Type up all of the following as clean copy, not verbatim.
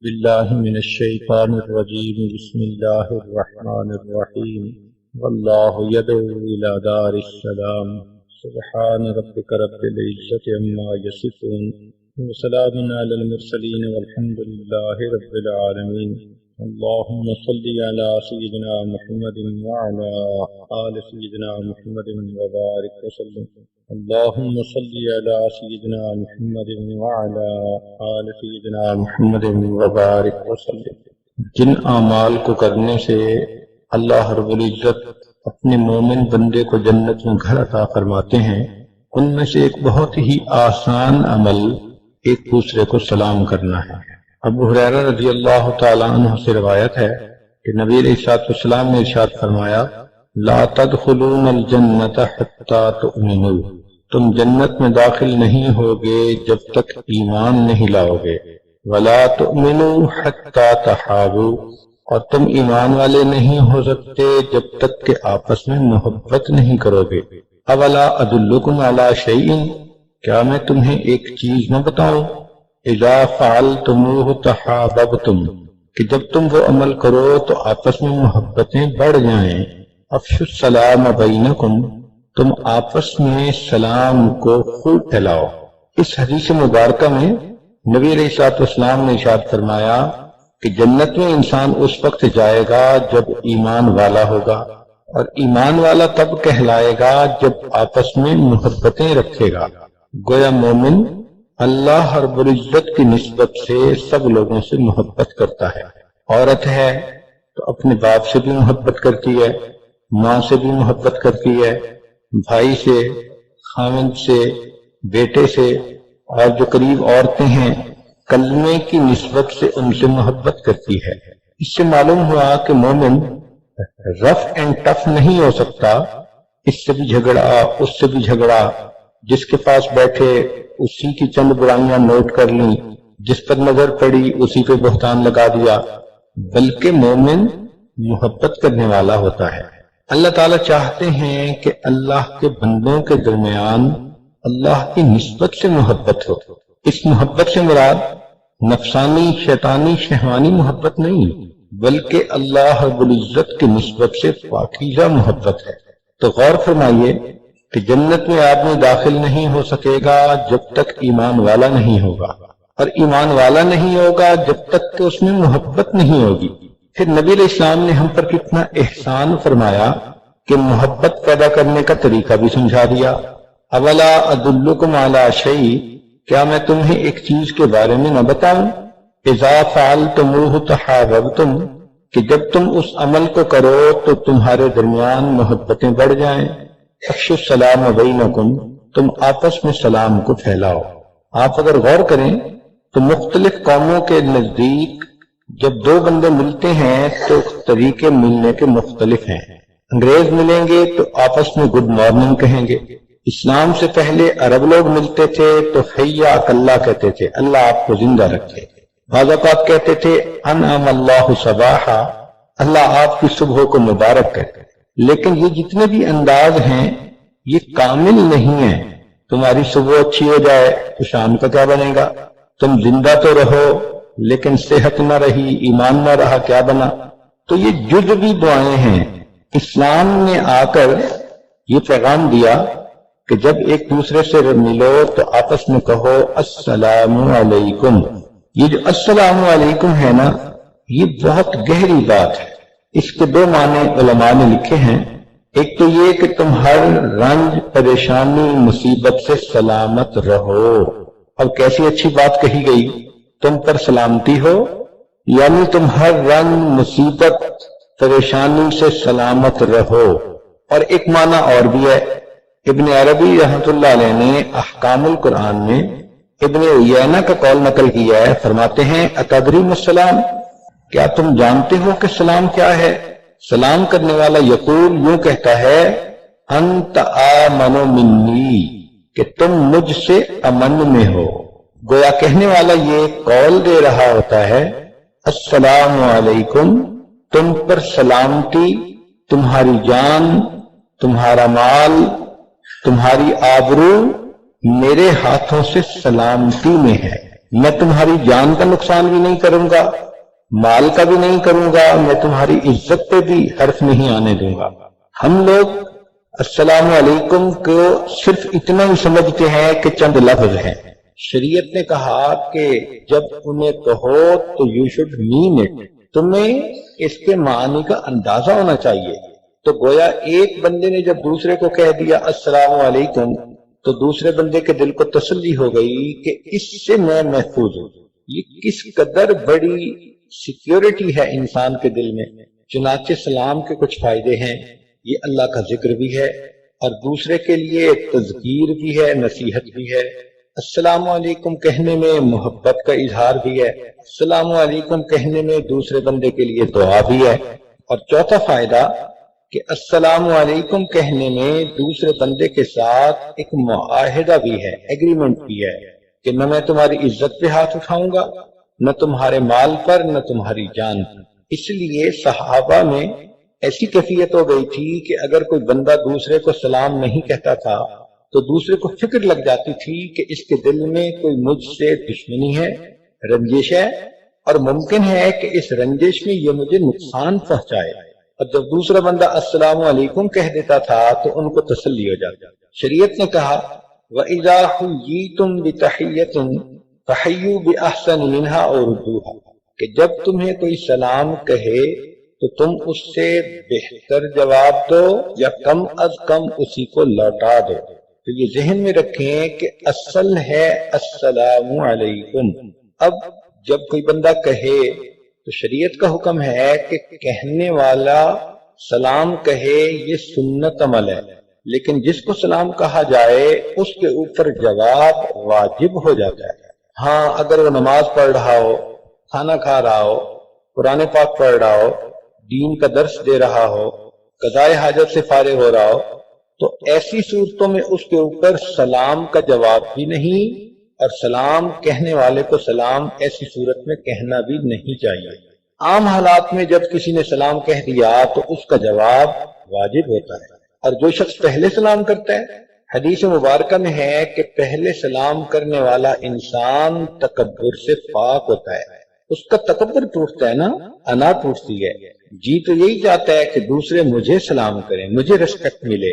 باللہ من الشیطان الرجیم بسم اللہ الرحمن الرحیم واللہ یدعو الی دار السلام سبحان ربک رب العزت عما یصفون وسلام علی المرسلین والحمد للہ رب العالمین اللہم صلی علی سیدنا محمد وعلی آل سیدنا محمد وبارک وسلم اللہم صلی علی سیدنا محمد وعلی آل سیدنا محمد وبارک وسلم۔ جن اعمال کو کرنے سے اللہ رب العزت اپنے مومن بندے کو جنت میں گھر عطا فرماتے ہیں، ان میں سے ایک بہت ہی آسان عمل ایک دوسرے کو سلام کرنا ہے۔ ابو ہریرہ رضی اللہ تعالیٰ عنہ سے روایت ہے کہ نبی علیہ الصلوۃ والسلام نے ارشاد فرمایا، لا تدخلون الجنت حتی تؤمنوا، تم جنت میں داخل نہیں ہوگے جب تک ایمان نہیں لاؤ گے، ولا تؤمنوا حتی تحابوا، اور تم ایمان والے نہیں ہو سکتے جب تک کہ آپس میں محبت نہیں کرو گے۔ اولا ادلکم علی شیء، کیا میں تمہیں ایک چیز نہ بتاؤں؟ اذا فعلتموہ تحاببتم، کہ جب تم وہ عمل کرو تو آپس میں محبتیں بڑھ جائیں۔ افشوا السلام بینکم، تم آپس میں سلام کو خوب پھیلاؤ۔ اس حدیث مبارکہ میں نبی علیہ الصلوۃ والسلام نے ارشاد فرمایا کہ جنت میں انسان اس وقت جائے گا جب ایمان والا ہوگا، اور ایمان والا تب کہلائے گا جب آپس میں محبتیں رکھے گا۔ گویا مومن اللہ رب العزت کی نسبت سے سب لوگوں سے محبت کرتا ہے۔ عورت ہے تو اپنے باپ سے بھی محبت کرتی ہے، ماں سے بھی محبت کرتی ہے، بھائی سے، خاوند سے، بیٹے سے، اور جو قریب عورتیں ہیں کلمے کی نسبت سے ان سے محبت کرتی ہے۔ اس سے معلوم ہوا کہ مومن رف اینڈ ٹف نہیں ہو سکتا، اس سے بھی جھگڑا، اس سے بھی جھگڑا، جس کے پاس بیٹھے اسی کی چند برائیاں نوٹ کر لیں، جس پر نظر پڑی اسی پہ بہتان لگا دیا، بلکہ مومن محبت کرنے والا ہوتا ہے۔ اللہ تعالیٰ چاہتے ہیں کہ اللہ کے بندوں کے درمیان اللہ کی نسبت سے محبت ہو۔ اس محبت سے مراد نفسانی، شیطانی، شہوانی محبت نہیں، بلکہ اللہ رب العزت کی نسبت سے پاکیزہ محبت ہے۔ تو غور فرمائیے کہ جنت میں آدمی داخل نہیں ہو سکے گا جب تک ایمان والا نہیں ہوگا، اور ایمان والا نہیں ہوگا جب تک کہ اس میں محبت نہیں ہوگی۔ پھر نبی علیہ السلام نے ہم پر کتنا احسان فرمایا کہ محبت پیدا کرنے کا طریقہ بھی سمجھا دیا۔ اولا ادلکم علی شیء، کیا میں تمہیں ایک چیز کے بارے میں نہ بتاؤں؟ اذا فعلتموہ تحاببتم، کہ جب تم اس عمل کو کرو تو تمہارے درمیان محبتیں بڑھ جائیں۔ افشوا السلام بینکم، تم آپس میں سلام کو پھیلاؤ۔ آپ اگر غور کریں تو مختلف قوموں کے نزدیک جب دو بندے ملتے ہیں تو طریقے ملنے کے مختلف ہیں۔ انگریز ملیں گے تو آپس میں گڈ مارننگ کہیں گے۔ اسلام سے پہلے عرب لوگ ملتے تھے تو حیاک اللہ کہتے تھے، اللہ آپ کو زندہ رکھے۔ بعض اوقات کہتے تھے انعم اللہ صباحا، اللہ آپ کی صبح کو مبارک کرے۔ لیکن یہ جتنے بھی انداز ہیں یہ کامل نہیں ہیں۔ تمہاری صبح اچھی ہو جائے تو شام کا کیا بنے گا؟ تم زندہ تو رہو لیکن صحت نہ رہی، ایمان نہ رہا، کیا بنا؟ تو یہ جزوی دعائیں ہیں۔ اسلام نے آ کر یہ پیغام دیا کہ جب ایک دوسرے سے ملو تو آپس میں کہو السلام علیکم۔ یہ جو السلام علیکم ہے نا، یہ بہت گہری بات ہے۔ اس کے دو معنی علماء نے لکھے ہیں۔ ایک تو یہ کہ تم ہر رنج، پریشانی، مصیبت سے سلامت رہو۔ اب کیسی اچھی بات کہی گئی، تم پر سلامتی ہو، یعنی تم ہر رنج، مصیبت، پریشانی سے سلامت رہو۔ اور ایک معنی اور بھی ہے، ابن عربی رحمۃ اللہ علیہ نے احکام القرآن میں ابن عیینہ کا قول نقل کیا ہے، فرماتے ہیں اتدری ما السلام، کیا تم جانتے ہو کہ سلام کیا ہے؟ سلام کرنے والا یقول، یوں کہتا ہے انت آمن منی، کہ تم مجھ سے امن میں ہو۔ گویا کہنے والا یہ قول دے رہا ہوتا ہے السلام علیکم، تم پر سلامتی، تمہاری جان، تمہارا مال، تمہاری آبرو میرے ہاتھوں سے سلامتی میں ہے۔ میں تمہاری جان کا نقصان بھی نہیں کروں گا، مال کا بھی نہیں کروں گا، میں تمہاری عزت پہ بھی حرف نہیں آنے دوں گا۔ ہم لوگ السلام علیکم کو صرف اتنا ہی سمجھتے ہیں کہ چند لفظ ہیں۔ شریعت نے کہا کہ جب انہیں کہو تو یو شوڈ مین اٹ، تمہیں اس کے معنی کا اندازہ ہونا چاہیے۔ تو گویا ایک بندے نے جب دوسرے کو کہہ دیا السلام علیکم تو دوسرے بندے کے دل کو تسلی ہو گئی کہ اس سے میں محفوظ ہوں۔ یہ کس قدر بڑی سیکیورٹی ہے انسان کے دل میں۔ چنانچہ سلام کے کچھ فائدے ہیں، یہ اللہ کا ذکر بھی ہے اور دوسرے کے لیے تذکیر بھی ہے، نصیحت بھی ہے۔ السلام علیکم کہنے میں محبت کا اظہار بھی ہے، السلام علیکم کہنے میں دوسرے بندے کے لیے دعا بھی ہے۔ اور چوتھا فائدہ کہ السلام علیکم کہنے میں دوسرے بندے کے ساتھ ایک معاہدہ بھی ہے، ایگریمنٹ بھی ہے کہ نہ میں تمہاری عزت پہ ہاتھ اٹھاؤں گا، نہ تمہارے مال پر، نہ تمہاری جان پر۔ اس لیے صحابہ میں ایسی کیفیت ہو گئی تھی کہ اگر کوئی بندہ دوسرے کو سلام نہیں کہتا تھا تو دوسرے کو فکر لگ جاتی تھی کہ اس کے دل میں کوئی مجھ سے دشمنی ہے، رنجش ہے، اور ممکن ہے کہ اس رنجش میں یہ مجھے نقصان پہنچائے۔ اور جب دوسرا بندہ السلام علیکم کہہ دیتا تھا تو ان کو تسلی ہو جاتی۔ شریعت نے کہا وَإِذَا حُيِّيتُم بِتَحِيَّةٍ فَحَيُّوا بِأَحْسَنَ مِنْهَا أَوْ رُدُّوهَا، کہ جب تمہیں کوئی سلام کہے تو تم اس سے بہتر جواب دو یا کم از کم اسی کو لوٹا دو۔ تو یہ ذہن میں رکھیں کہ اصل ہے السلام علیکم۔ اب جب کوئی بندہ کہے تو شریعت کا حکم ہے کہ کہنے والا سلام کہے، یہ سنت عمل ہے، لیکن جس کو سلام کہا جائے اس کے اوپر جواب واجب ہو جاتا ہے۔ ہاں اگر وہ نماز پڑھ رہا ہو، کھانا کھا رہا ہو، قرآن پاک پڑھ رہا ہو، دین کا درس دے رہا ہو، قضائے حاجت سے فارغ ہو رہا ہو، تو ایسی صورتوں میں اس کے اوپر سلام کا جواب بھی نہیں، اور سلام کہنے والے کو سلام ایسی صورت میں کہنا بھی نہیں چاہیے۔ عام حالات میں جب کسی نے سلام کہہ دیا تو اس کا جواب واجب ہوتا ہے۔ اور جو شخص پہلے سلام کرتا ہے، حدیث مبارکہ میں ہے کہ پہلے سلام کرنے والا انسان تکبر سے پاک ہوتا ہے۔ اس کا تکبر ٹوٹتا ہے نا، انا ٹوٹتی ہے۔ جی تو یہی چاہتا ہے کہ دوسرے مجھے سلام کریں، مجھے ریسپیکٹ ملے۔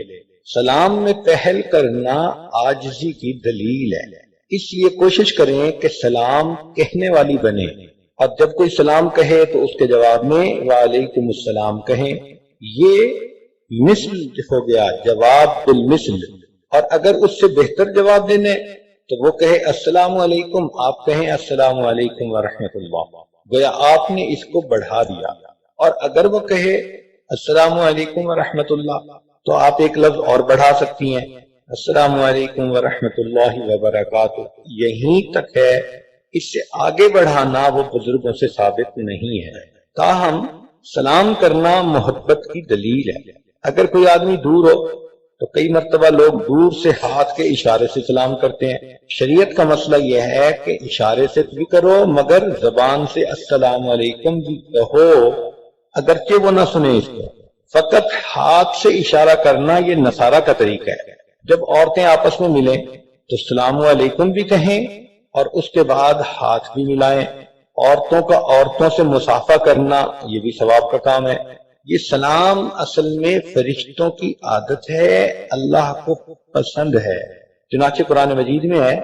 سلام میں پہل کرنا عاجزی کی دلیل ہے، اس لیے کوشش کریں کہ سلام کہنے والی بنے، اور جب کوئی سلام کہے تو اس کے جواب میں وعلیکم السلام کہیں۔ یہ مثل ہو گیا، جواب بالمثل۔ اور اگر اس سے بہتر جواب دینے تو وہ کہے السلام علیکم، آپ کہیں السلام علیکم ورحمۃ اللہ، گویا آپ نے اس کو بڑھا دیا۔ اور اگر وہ کہے السلام علیکم ورحمۃ اللہ تو آپ ایک لفظ اور بڑھا سکتی ہیں، السلام علیکم ورحمۃ اللہ وبرکاتہ۔ یہیں تک ہے، اس سے آگے بڑھانا وہ بزرگوں سے ثابت نہیں ہے۔ تاہم سلام کرنا محبت کی دلیل ہے۔ اگر کوئی آدمی دور ہو تو کئی مرتبہ لوگ دور سے ہاتھ کے اشارے سے سلام کرتے ہیں۔ شریعت کا مسئلہ یہ ہے کہ اشارے سے بھی کرو مگر زبان سے السلام علیکم بھی کہو، اگرچہ وہ نہ سنے اس کو۔ فقط ہاتھ سے اشارہ کرنا یہ نصارہ کا طریقہ ہے۔ جب عورتیں آپس میں ملیں تو السلام علیکم بھی کہیں اور اس کے بعد ہاتھ بھی ملائیں۔ عورتوں کا عورتوں سے مصافحہ کرنا یہ بھی ثواب کا کام ہے۔ یہ سلام اصل میں فرشتوں کی عادت ہے، اللہ کو پسند ہے۔ چنانچہ قرآن مجید میں ہے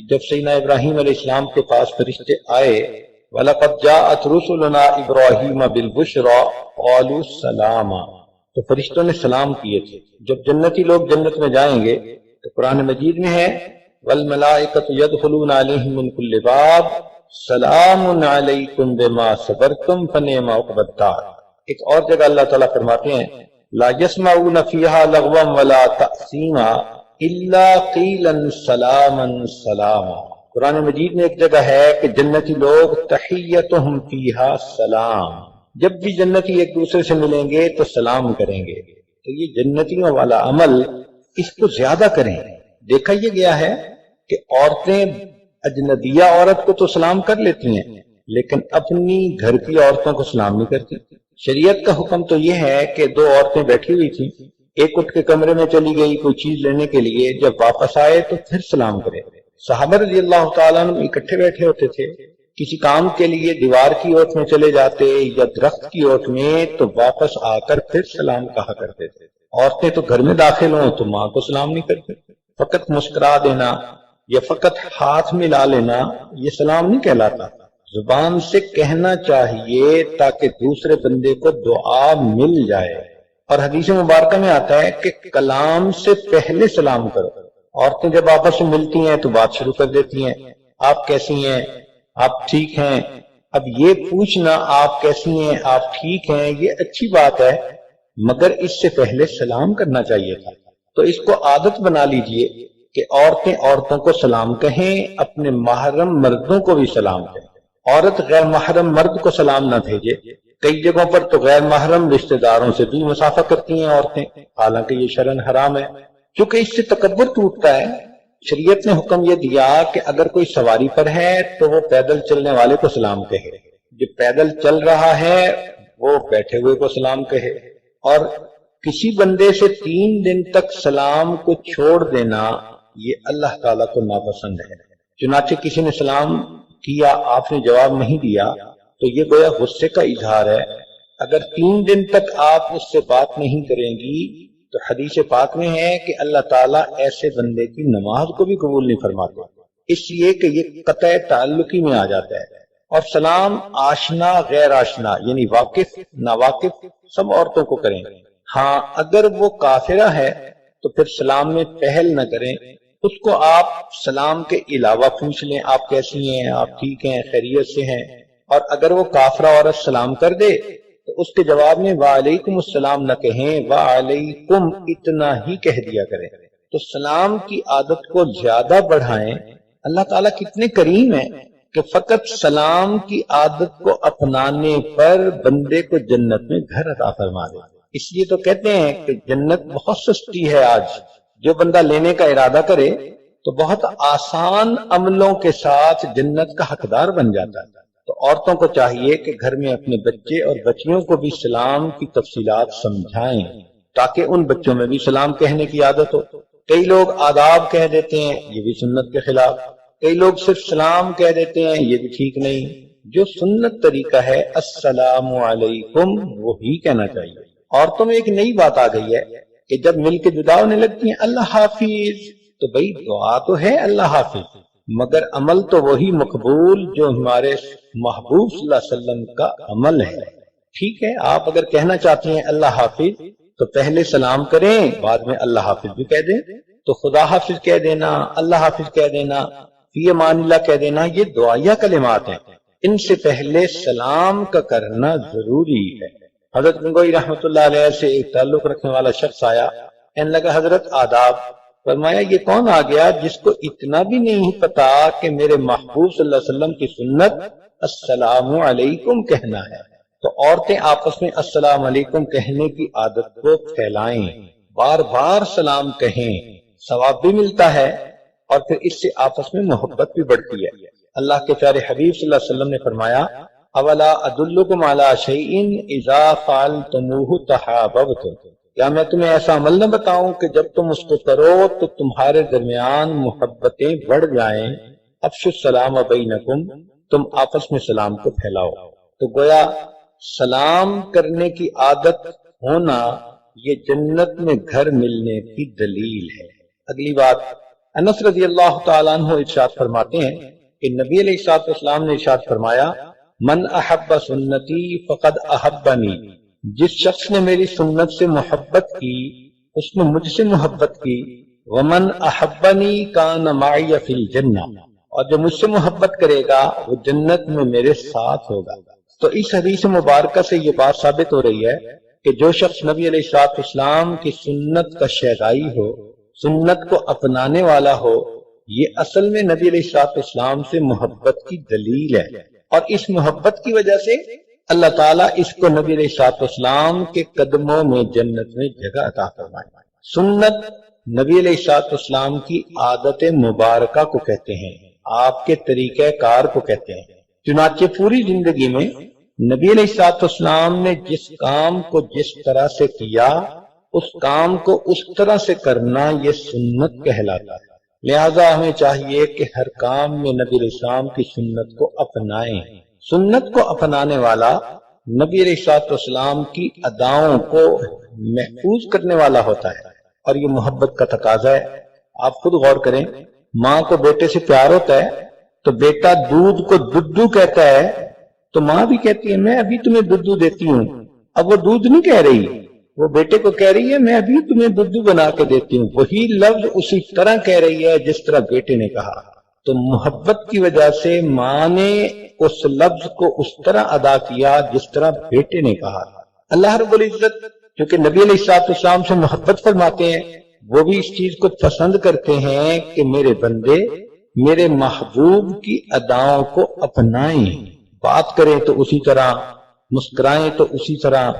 جب سیدنا ابراہیم علیہ السلام کے پاس فرشتے آئے وَلَقَدْ جَاءَتْ رُسُلُنَا إِبْرَاهِيمَ بِالْبُشْرَىٰ قَالُوا سَلَامًا، تو فرشتوں نے سلام کیے تھے۔ جب جنتی لوگ جنت میں جائیں گے تو قرآن مجید میں ہے وَالْمَلَائِكَةُ يَدْخُلُونَ عَلَيْهِم مِّن كُلِّ بَابٍ سَلَامٌ عَلَيْكُمْ بِمَا صَبَرْتُمْ فَنِعْمَ عُقْبَى الدَّارِ۔ ایک اور جگہ اللہ تعالیٰ فرماتے ہیں لا يسمعون فيها لغوا ولا تأثیما الا قیلا سلاما سلاما۔ قرآن مجید میں ایک جگہ ہے کہ جنتی لوگ تحیتہم فیہا سلام، جب بھی جنتی ایک دوسرے سے ملیں گے تو سلام کریں گے۔ تو یہ جنتیوں والا عمل، اس کو زیادہ کریں۔ دیکھا یہ گیا ہے کہ عورتیں اجنبیہ عورت کو تو سلام کر لیتی ہیں لیکن اپنی گھر کی عورتوں کو سلام نہیں کرتی۔ شریعت کا حکم تو یہ ہے کہ دو عورتیں بیٹھی ہوئی تھیں، ایک اٹھ کے کمرے میں چلی گئی کوئی چیز لینے کے لیے، جب واپس آئے تو پھر سلام کرے۔ صحابہ رضی اللہ تعالیٰ عنہ اکٹھے بیٹھے ہوتے تھے، کسی کام کے لیے دیوار کی اوٹ میں چلے جاتے یا درخت کی اوٹ میں، تو واپس آ کر پھر سلام کہا کرتے تھے۔ عورتیں تو گھر میں داخل ہوں تو ماں کو سلام نہیں کرتے، فقط مسکرا دینا یا فقط ہاتھ ملا لینا یہ سلام نہیں کہلاتا، زبان سے کہنا چاہیے تاکہ دوسرے بندے کو دعا مل جائے۔ اور حدیث مبارکہ میں آتا ہے کہ کلام سے پہلے سلام کرو۔ عورتیں جب آپس میں ملتی ہیں تو بات شروع کر دیتی ہیں، آپ کیسی ہیں، آپ ٹھیک ہیں۔ اب یہ پوچھنا آپ کیسی ہیں، آپ ٹھیک ہیں، یہ اچھی بات ہے، مگر اس سے پہلے سلام کرنا چاہیے تھا۔ تو اس کو عادت بنا لیجئے کہ عورتیں عورتوں کو سلام کہیں، اپنے محرم مردوں کو بھی سلام کہیں۔ عورت غیر محرم مرد کو سلام نہ بھیجے۔ کئی جگہوں پر تو غیر محرم رشتہ داروں سے بھی مسافہ کرتی ہیں عورتیں، حالانکہ یہ شرعاً حرام ہے، کیونکہ اس سے تکبر ٹوٹتا ہے۔ شریعت نے حکم یہ دیا کہ اگر کوئی سواری پر ہے تو وہ پیدل چلنے والے کو سلام کہے، جو پیدل چل رہا ہے وہ بیٹھے ہوئے کو سلام کہے، اور کسی بندے سے 3 دن تک سلام کو چھوڑ دینا یہ اللہ تعالیٰ کو ناپسند ہے۔ چنانچہ کسی نے سلام کیا، آپ نے جواب نہیں دیا تو یہ گویا غصے کا اظہار ہے۔ اگر 3 دن تک آپ اس سے بات نہیں کریں گی تو حدیث پاک میں ہے کہ اللہ تعالیٰ ایسے بندے کی نماز کو بھی قبول نہیں فرماتے، اس لیے کہ یہ قطع تعلقی میں آ جاتا ہے۔ اور سلام آشنا غیر آشنا یعنی واقف ناواقف سب عورتوں کو کریں۔ ہاں اگر وہ کافرہ ہے تو پھر سلام میں پہل نہ کریں، اس کو آپ سلام کے علاوہ پوچھ لیں، آپ کیسی ہیں، آپ ٹھیک ہیں، خیریت سے ہیں۔ اور اگر وہ کافرہ عورت سلام کر دے تو اس کے جواب میں وعلیکم السلام نہ کہیں، وعلیکم اتنا ہی کہہ دیا کریں۔ تو سلام کی عادت کو زیادہ بڑھائیں۔ اللہ تعالیٰ کتنے کریم ہیں کہ فقط سلام کی عادت کو اپنانے پر بندے کو جنت میں گھر عطا فرما دے۔ اس لیے تو کہتے ہیں کہ جنت بہت سستی ہے آج، جو بندہ لینے کا ارادہ کرے تو بہت آسان عملوں کے ساتھ جنت کا حقدار بن جاتا ہے۔ تو عورتوں کو چاہیے کہ گھر میں اپنے بچے اور بچیوں کو بھی سلام کی تفصیلات سمجھائیں تاکہ ان بچوں میں بھی سلام کہنے کی عادت ہو۔ کئی لوگ آداب کہہ دیتے ہیں، یہ بھی سنت کے خلاف۔ کئی لوگ صرف سلام کہہ دیتے ہیں، یہ بھی ٹھیک نہیں۔ جو سنت طریقہ ہے السلام علیکم وہی کہنا چاہیے۔ عورتوں میں ایک نئی بات آ گئی ہے کہ جب مل کے جدا ہونے لگتی ہیں اللہ حافظ، تو بھئی دعا تو ہے اللہ حافظ، مگر عمل تو وہی مقبول جو ہمارے محبوب صلی اللہ علیہ وسلم کا عمل ہے۔ ٹھیک ہے، آپ اگر کہنا چاہتے ہیں اللہ حافظ تو پہلے سلام کریں، بعد میں اللہ حافظ بھی کہہ دیں۔ تو خدا حافظ کہہ دینا، اللہ حافظ کہہ دینا، فی امان اللہ کہہ دینا، یہ دعائیہ کلمات ہیں، ان سے پہلے سلام کا کرنا ضروری ہے۔ حضرت گنگوئی رحمۃ اللہ علیہ سے ایک تعلق رکھنے والا شخص آیا، کہنے لگا حضرت آداب۔ فرمایا یہ کون آ گیا جس کو اتنا بھی نہیں پتا کہ میرے محبوب صلی اللہ علیہ وسلم کی سنت السلام علیکم کہنا ہے۔ تو عورتیں آپس میں السلام علیکم کہنے کی عادت کو پھیلائیں، بار بار سلام کہیں، ثواب بھی ملتا ہے اور پھر اس سے آپس میں محبت بھی بڑھتی ہے۔ اللہ کے پیارے حبیب صلی اللہ علیہ وسلم نے فرمایا اولا ادلکم علی شیء اذا فعلتموہ تحاببتم، کیا میں تمہیں ایسا عمل نہ بتاؤں کہ جب تم اس کو کرو تو تمہارے درمیان محبتیں بڑھ جائیں۔ افشوا السلام بینکم، تم آپس میں سلام کو پھیلاؤ۔ تو گویا سلام کرنے کی عادت ہونا یہ جنت میں گھر ملنے کی دلیل ہے۔ اگلی بات، انس رضی اللہ تعالیٰ عنہ ارشاد فرماتے ہیں کہ نبی علیہ الصلوۃ والسلام نے ارشاد فرمایا من احب سنتی فقد احبنی، جس شخص نے میری سنت سے محبت کی اس نے مجھ سے محبت کی، ومن احبنی کان معی فی الجنہ، اور جو مجھ سے محبت کرے گا وہ جنت میں میرے ساتھ ہوگا۔ تو اس حدیث مبارکہ سے یہ بات ثابت ہو رہی ہے کہ جو شخص نبی علیہ الصلوۃ والسلام کی سنت کا شیدائی ہو، سنت کو اپنانے والا ہو، یہ اصل میں نبی علیہ الصلوۃ والسلام سے محبت کی دلیل ہے، اور اس محبت کی وجہ سے اللہ تعالیٰ اس کو نبی علیہ الصلوۃ والسلام کے قدموں میں جنت میں جگہ عطا فرمائے۔ سنت نبی علیہ الصلوۃ والسلام کی عادت مبارکہ کو کہتے ہیں، آپ کے طریقہ کار کو کہتے ہیں۔ چنانچہ پوری زندگی میں نبی علیہ الصلوۃ والسلام نے جس کام کو جس طرح سے کیا، اس کام کو اس طرح سے کرنا یہ سنت کہلاتا ہے۔ لہذا ہمیں چاہیے کہ ہر کام میں نبی علیہ السلام کی سنت کو اپنائیں۔ سنت کو اپنانے والا نبی علیہ السلام کی اداؤں کو محفوظ کرنے والا ہوتا ہے، اور یہ محبت کا تقاضا ہے۔ آپ خود غور کریں، ماں کو بیٹے سے پیار ہوتا ہے تو بیٹا دودھ کو دودو کہتا ہے تو ماں بھی کہتی ہے میں ابھی تمہیں دودو دیتی ہوں۔ اب وہ دودھ نہیں کہہ رہی، وہ بیٹے کو کہہ رہی ہے میں ابھی تمہیں دودو بنا کے دیتی ہوں۔ وہی لفظ اسی طرح کہہ رہی ہے جس طرح بیٹے نے کہا۔ تو محبت کی وجہ سے ماں نے اس لفظ کو اس طرح ادا کیا جس طرح بیٹے نے کہا۔ اللہ رب العزت کیونکہ نبی علیہ السلام سے محبت فرماتے ہیں، وہ بھی اس چیز کو پسند کرتے ہیں کہ میرے بندے میرے محبوب کی اداؤں کو اپنائیں، بات کریں تو اسی طرح، مسکرائیں تو اسی طرح،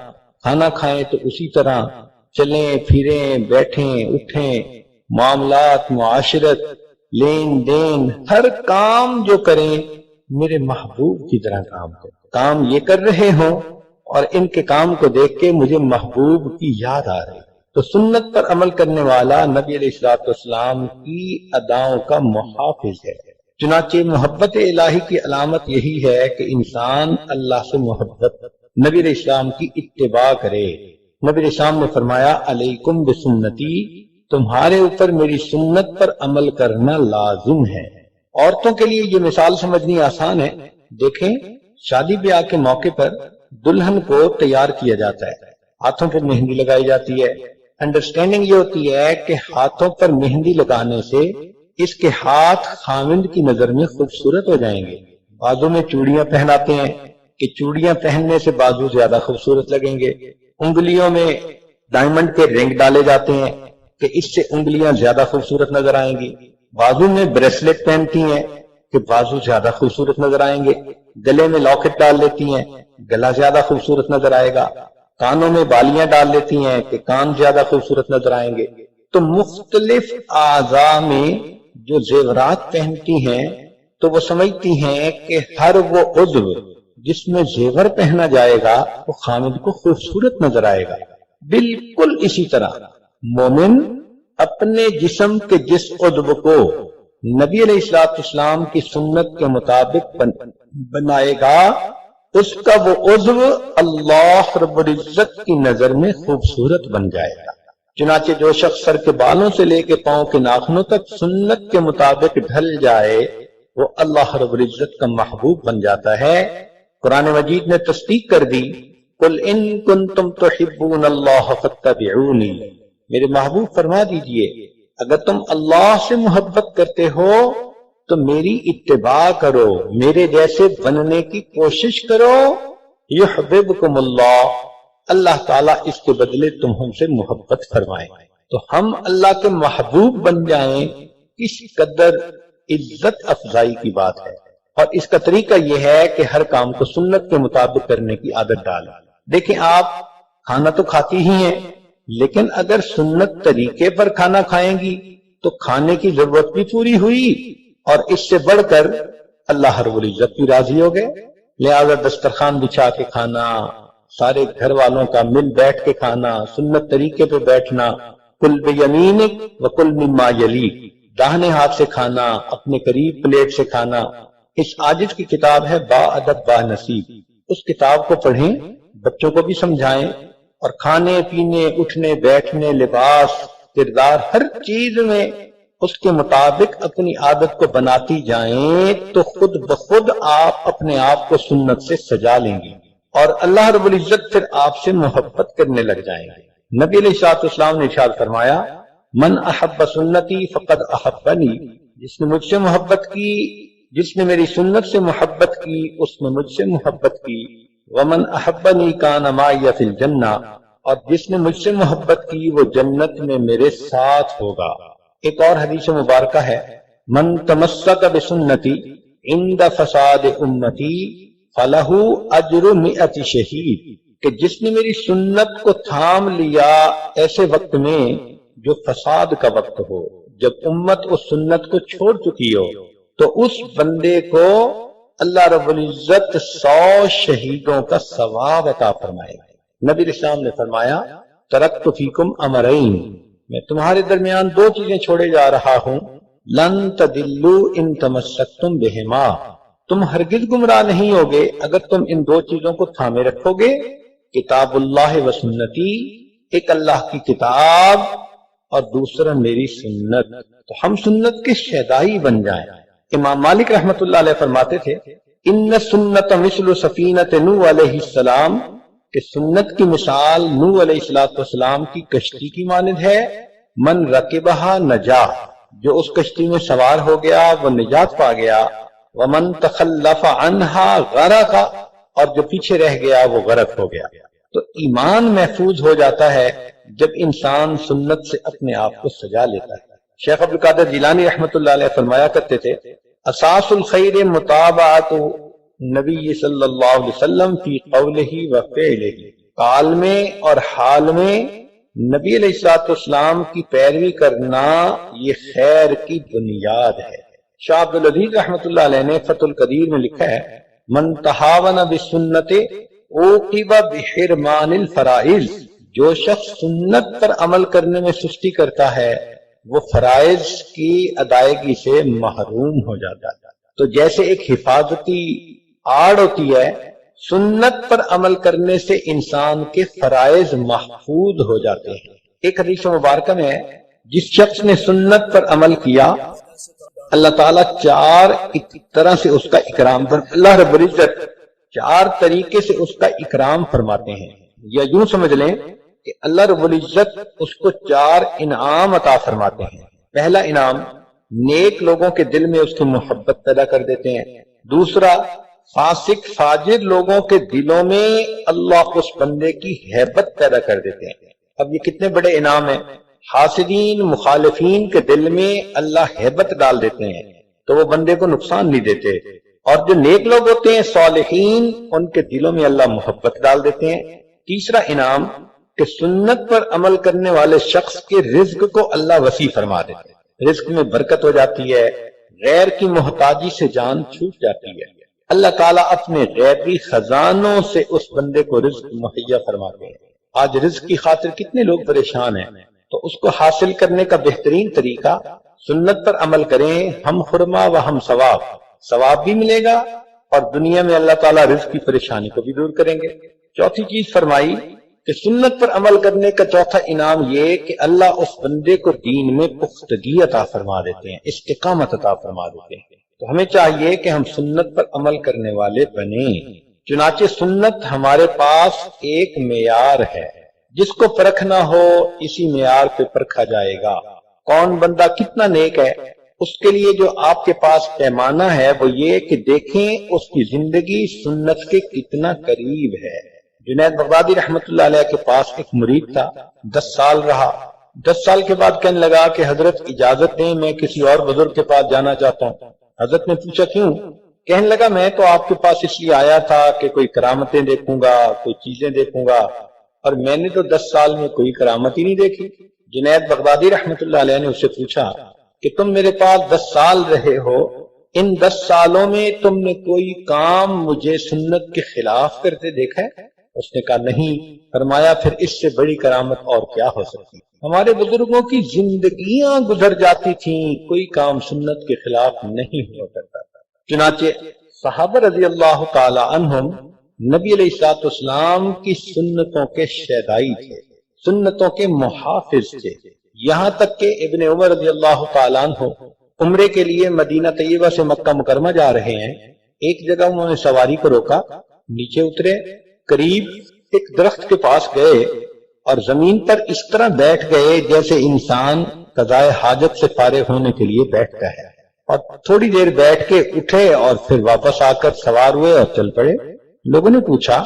کھانا کھائیں تو اسی طرح، چلیں پھریں بیٹھیں اٹھیں، معاملات معاشرت لین دین ہر کام جو کریں میرے محبوب کی طرح کام کریں۔ کام یہ کر رہے ہوں اور ان کے کام کو دیکھ کے مجھے محبوب کی یاد آ رہی۔ تو سنت پر عمل کرنے والا نبی علیہ السلام کی اداؤں کا محافظ ہے۔ چنانچہ محبت الہی کی علامت یہی ہے کہ انسان اللہ سے محبت، نبی علیہ السلام کی اتباع کرے۔ نبی علیہ السلام نے فرمایا علیکم بسنتی، تمہارے اوپر میری سنت پر عمل کرنا لازم ہے۔ عورتوں کے لیے یہ مثال سمجھنی آسان ہے۔ دیکھیں، شادی بیاہ کے موقع پر دلہن کو تیار کیا جاتا ہے، ہاتھوں پر مہندی لگائی جاتی ہے۔ انڈرسٹینڈنگ یہ ہوتی ہے کہ ہاتھوں پر مہندی لگانے سے اس کے ہاتھ خاوند کی نظر میں خوبصورت ہو جائیں گے۔ بازو میں چوڑیاں پہناتے ہیں کہ چوڑیاں پہننے سے بازو زیادہ خوبصورت لگیں گے۔ انگلیوں میں ڈائمنڈ کے رنگ ڈالے جاتے ہیں کہ اس سے انگلیاں زیادہ خوبصورت نظر آئیں گی۔ بازو میں بریسلٹ پہنتی ہیں کہ بازو زیادہ خوبصورت نظر آئیں گے۔ گلے میں لاکٹ ڈال لیتی ہیں، گلا زیادہ خوبصورت نظر آئے گا۔ کانوں میں بالیاں ڈال لیتی ہیں کہ کان زیادہ خوبصورت نظر آئیں گے۔ تو مختلف اعضاء میں جو زیورات پہنتی ہیں تو وہ سمجھتی ہیں کہ ہر وہ عضو جس میں زیور پہنا جائے گا وہ خامد کو خوبصورت نظر آئے گا۔ بالکل اسی طرح مومن اپنے جسم کے جس عضو کو نبی علیہ السلام کی سنت کے مطابق بنائے گا اس کا وہ عضو اللہ رب العزت کی نظر میں خوبصورت بن جائے گا۔ چنانچہ جو شخص سر کے بالوں سے لے کے پاؤں کے ناخنوں تک سنت کے مطابق ڈھل جائے وہ اللہ رب العزت کا محبوب بن جاتا ہے۔ قرآن مجید نے تصدیق کر دی، قل ان کنتم تحبون اللہ فاتبعونی، میرے محبوب فرما دیجئے اگر تم اللہ سے محبت کرتے ہو تو میری اتباع کرو، میرے جیسے بننے کی کوشش کرو، یحببکم اللہ، اللہ تعالیٰ اس کے بدلے تم ہم سے محبت فرمائیں۔ تو ہم اللہ کے محبوب بن جائیں، کس قدر عزت افزائی کی بات ہے۔ اور اس کا طریقہ یہ ہے کہ ہر کام کو سنت کے مطابق کرنے کی عادت ڈالیں۔ دیکھیں، آپ کھانا تو کھاتی ہی ہیں، لیکن اگر سنت طریقے پر کھانا کھائیں گی تو کھانے کی ضرورت بھی پوری ہوئی اور اس سے بڑھ کر اللہ رب العزت بھی راضی ہو گئے۔ لہذا دسترخوان بچھا کے کھانا، سارے گھر والوں کا مل بیٹھ کے کھانا، سنت طریقے پہ بیٹھنا، کل بیمینک وکل مما یلیک، داہنے ہاتھ سے کھانا، اپنے قریب پلیٹ سے کھانا۔ اس عاجز کی کتاب ہے با ادب با نصیب، اس کتاب کو پڑھیں، بچوں کو بھی سمجھائیں، اور کھانے پینے اٹھنے بیٹھنے لباس کردار ہر چیز میں اس کے مطابق اپنی عادت کو بناتی جائیں تو خود بخود آپ اپنے آپ کو سنت سے سجا لیں گے اور اللہ رب العزت پھر آپ سے محبت کرنے لگ جائیں گے۔ نبی علیہ السلام نے ارشاد فرمایا من احب سنتی فقد احبنی، جس نے مجھ سے محبت کی، جس نے میری سنت سے محبت کی اس نے مجھ سے محبت کی۔ ومن احبنی کان معی فی الجنہ، اور جس نے مجھ سے محبت کی وہ جنت میں میرے ساتھ ہوگا۔ ایک اور حدیث مبارکہ ہے من تمسک بسنتی عند فساد امتی فلہ اجر 100 شہید، کہ جس نے میری سنت کو تھام لیا ایسے وقت میں جو فساد کا وقت ہو، جب امت اس سنت کو چھوڑ چکی ہو، تو اس بندے کو اللہ رب العزت 100 شہیدوں کا ثواب عطا فرمائے گا۔ نبی علیہ السلام نے فرمایا ترکت فیکم امرین، میں تمہارے درمیان 2 چیزیں چھوڑے جا رہا ہوں، لن تدلوا ان تمسکتم بہما، تم ہرگز گمراہ نہیں ہوگے اگر تم ان دو چیزوں کو تھامے رکھو گے، کتاب اللہ و سنتی، ایک اللہ کی کتاب اور دوسرا میری سنت، تو ہم سنت کے شہدائی بن جائیں۔ امام مالک رحمۃ اللہ علیہ فرماتے تھے ان سنت مثل سفینۃ نوح علیہ السلام، کہ سنت کی مثال نوح علیہ السلام کی کشتی کی مانند ہے، من رکبہا نجا، جو اس کشتی میں سوار ہو گیا وہ نجات پا گیا، ومن تخلف عنہا غرق، اور جو پیچھے رہ گیا وہ غرق ہو گیا۔ تو ایمان محفوظ ہو جاتا ہے جب انسان سنت سے اپنے آپ کو سجا لیتا ہے۔ شیخ عبدالقادر جیلانی رحمۃ اللہ علیہ فرمایا کرتے تھے اساس الخیر متابعت نبی صلی اللہ علیہ وسلم فی قولہ و فعلہ، قال میں اور حال میں نبی علیہ السلام کی پیروی کرنا یہ خیر کی بنیاد ہے۔ شاہ عبدالعزیز رحمۃ اللہ علیہ نے فتح القدیر میں لکھا ہے من تہاون بسنت عوقب بحرمان الفرائض، جو شخص سنت پر عمل کرنے میں سستی کرتا ہے وہ فرائض کی ادائیگی سے محروم ہو جاتا ہے۔ تو جیسے ایک حفاظتی آڑ ہوتی ہے، سنت پر عمل کرنے سے انسان کے فرائض محفوظ ہو جاتے ہیں۔ ایک حدیث مبارکہ میں ہے جس شخص نے سنت پر عمل کیا اللہ تعالیٰ چار طرح سے اس کا اکرام اللہ رب العزت چار طریقے سے اس کا اکرام فرماتے ہیں، یا یوں سمجھ لیں کہ اللہ رب العزت اس کو چار انعام عطا فرماتے ہیں۔ پہلا انعام، نیک لوگوں کے دل میں اس کی محبت پیدا کر دیتے ہیں۔ دوسرا، فاسق فاجر لوگوں کے دلوں میں اللہ اس بندے کی ہیبت پیدا کر دیتے ہیں۔ اب یہ کتنے بڑے انعام ہیں۔ حاسدین مخالفین کے دل میں اللہ ہیبت ڈال دیتے ہیں تو وہ بندے کو نقصان نہیں دیتے، اور جو نیک لوگ ہوتے ہیں صالحین ان کے دلوں میں اللہ محبت ڈال دیتے ہیں۔ تیسرا انعام کہ سنت پر عمل کرنے والے شخص کے رزق کو اللہ وسیع فرما دیتے ہیں، رزق میں برکت ہو جاتی ہے، غیر کی محتاجی سے جان چھوٹ جاتی ہے۔ اللہ تعالیٰ اپنے غیبی خزانوں سے اس بندے کو رزق مہیا فرماتے ہیں۔ آج رزق کی خاطر کتنے لوگ پریشان ہیں، تو اس کو حاصل کرنے کا بہترین طریقہ سنت پر عمل کریں، ہم خرما و ہم ثواب، ثواب بھی ملے گا اور دنیا میں اللہ تعالیٰ رزق کی پریشانی کو بھی دور کریں گے۔ چوتھی چیز فرمائی کہ سنت پر عمل کرنے کا چوتھا انعام یہ کہ اللہ اس بندے کو دین میں پختگی عطا فرما دیتے ہیں، استقامت عطا فرما دیتے ہیں۔ تو ہمیں چاہیے کہ ہم سنت پر عمل کرنے والے بنیں۔ چنانچہ سنت ہمارے پاس ایک معیار ہے، جس کو پرکھنا ہو اسی معیار پہ پرکھا جائے گا۔ کون بندہ کتنا نیک ہے، اس کے لیے جو آپ کے پاس پیمانہ ہے وہ یہ کہ دیکھیں اس کی زندگی سنت کے کتنا قریب ہے۔ جنید بغدادی رحمت اللہ علیہ کے پاس ایک مرید تھا، 10 سال رہا۔ 10 سال کے بعد کہنے لگا کہ حضرت اجازت دیں، میں کسی اور بزرگ کے پاس جانا چاہتا ہوں۔ حضرت نے پوچھا کیوں؟ کہنے لگا میں تو آپ کے پاس اس لیے آیا تھا کہ کوئی کرامتیں دیکھوں گا، کوئی چیزیں دیکھوں گا، اور میں نے تو 10 سال میں کوئی کرامت ہی نہیں دیکھی۔ جنید بغدادی رحمت اللہ علیہ نے اسے پوچھا کہ تم میرے پاس 10 سال رہے ہو، ان 10 سالوں میں تم نے کوئی کام مجھے سنت کے خلاف کرتے دیکھا ہے؟ اس نے کہا نہیں۔ فرمایا پھر اس سے بڑی کرامت اور کیا ہو سکتی؟ ہمارے بزرگوں کی زندگیاں گزر جاتی تھیں، کوئی کام سنت کے خلاف نہیں ہوا کرتا تھا۔ چنانچہ صحابہ رضی اللہ تعالی عنہم نبی علیہ الصلوۃ والسلام کی سنتوں کے شیدائی تھے، سنتوں کے محافظ تھے، یہاں تک کہ ابن عمر رضی اللہ تعالیٰ عنہ عمرے کے لیے مدینہ طیبہ سے مکہ مکرمہ جا رہے ہیں۔ ایک جگہ انہوں نے سواری کو روکا، نیچے اترے، قریب ایک درخت کے پاس گئے اور زمین پر اس طرح بیٹھ گئے جیسے انسان قضائے حاجت سے فارغ ہونے کے لیے بیٹھتا ہے، اور تھوڑی دیر بیٹھ کے اٹھے اور پھر واپس آ کر سوار ہوئے اور چل پڑے۔ لوگوں نے پوچھا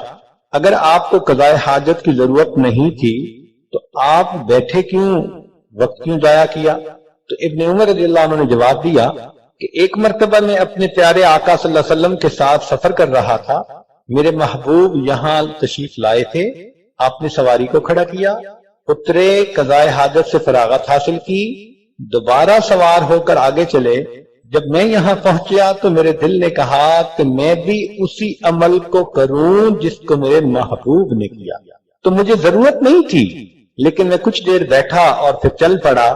اگر آپ کو قضائے حاجت کی ضرورت نہیں تھی تو آپ بیٹھے کیوں، وقت کیوں ضائع کیا؟ تو ابن عمر رضی اللہ عنہ نے جواب دیا کہ ایک مرتبہ میں اپنے پیارے آقا صلی اللہ علیہ وسلم کے ساتھ سفر کر رہا تھا، میرے محبوب یہاں تشریف لائے تھے، آپ نے سواری کو کھڑا کیا، اترے، قضائے حاجت سے فراغت حاصل کی، دوبارہ سوار ہو کر آگے چلے۔ جب میں یہاں پہنچیا تو میرے دل نے کہا کہ میں بھی اسی عمل کو کروں جس کو میرے محبوب نے کیا، تو مجھے ضرورت نہیں تھی، لیکن میں کچھ دیر بیٹھا اور پھر چل پڑا۔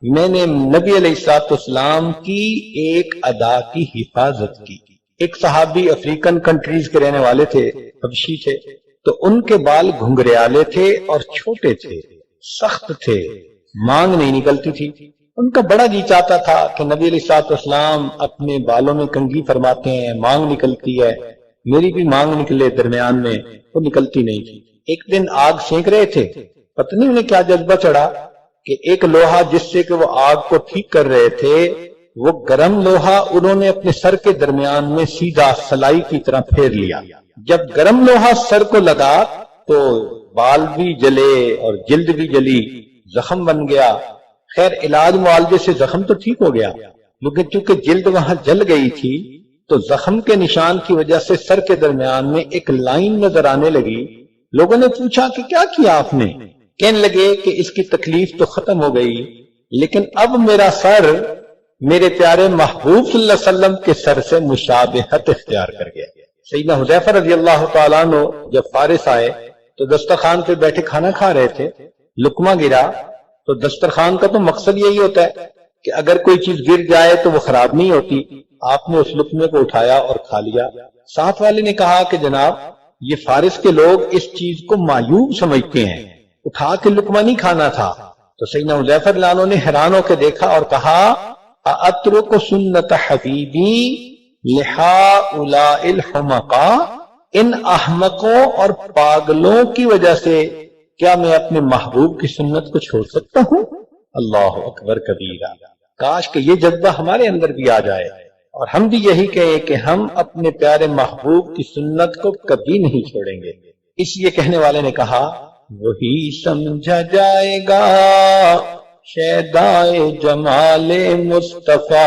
میں نے نبی علیہ الصلوۃ والسلام کی ایک ادا کی حفاظت کی۔ ایک صحابی افریقن کنٹریز کے رہنے والے تھے، حبشی تھے، تو ان کے بال گھنگریالے تھے اور چھوٹے تھے، سخت تھے، مانگ نہیں نکلتی تھی۔ ان کا بڑا جی چاہتا تھا کہ نبی علیہ الصلوۃ والسلام اپنے بالوں میں کنگھی فرماتے ہیں، مانگ نکلتی ہے، میری بھی مانگ نکلے درمیان میں، وہ نکلتی نہیں تھی۔ ایک دن آگ سینک رہے تھے، پتہ نہیں انہیں کیا جذبہ چڑھا کہ ایک لوہا جس سے کہ وہ آگ کو ٹھیک کر رہے تھے، وہ گرم لوہا انہوں نے اپنے سر کے درمیان میں سیدھا سلائی کی طرح پھیر لیا۔ جب گرم لوہا سر کو لگا تو بال بھی جلے اور جلد بھی جلی، زخم بن گیا۔ خیر علاج معالجے سے زخم تو ٹھیک ہو گیا، لیکن چونکہ جلد وہاں جل گئی تھی تو زخم کے نشان کی وجہ سے سر کے درمیان میں ایک لائن نظر آنے لگی۔ لوگوں نے پوچھا کہ کیا کیا آپ نے؟ کہنے لگے کہ اس کی تکلیف تو ختم ہو گئی، لیکن اب میرا سر میرے پیارے محبوب صلی اللہ علیہ وسلم کے سر سے مشابہت اختیار کر گیا۔ سیدنا حذیفہ رضی اللہ تعالیٰ عنہ جب فارس آئے تو دسترخوان پہ بیٹھے کھانا کھا رہے تھے، لقمہ گرا تو دسترخوان کا تو مقصد یہی ہوتا ہے کہ اگر کوئی چیز گر جائے تو وہ خراب نہیں ہوتی۔ آپ نے اس لقمے کو اٹھایا اور کھا لیا۔ ساتھ والے نے کہا کہ جناب یہ فارس کے لوگ اس چیز کو معیوب سمجھتے ہیں، اٹھا کے لقمہ نہیں کھانا تھا۔ تو سیدنا حذیفہ رضی اللہ عنہ نے حیران ہو کے دیکھا اور کہا اَأَتْرُكُ سُنَّةَ حَبِيبِي لِهَٰؤُلَاءِ الْحُمَقَاءِ، ان احمقوں اور پاگلوں کی وجہ سے کیا میں اپنے محبوب کی سنت کو چھوڑ سکتا ہوں؟ اللہ اکبر کبیرہ۔ کاش کہ یہ جذبہ ہمارے اندر بھی آ جائے اور ہم بھی یہی کہیں کہ ہم اپنے پیارے محبوب کی سنت کو کبھی نہیں چھوڑیں گے۔ اس لیے کہنے والے نے کہا وہی سمجھا جائے گا شیدائے جمال مصطفیٰ،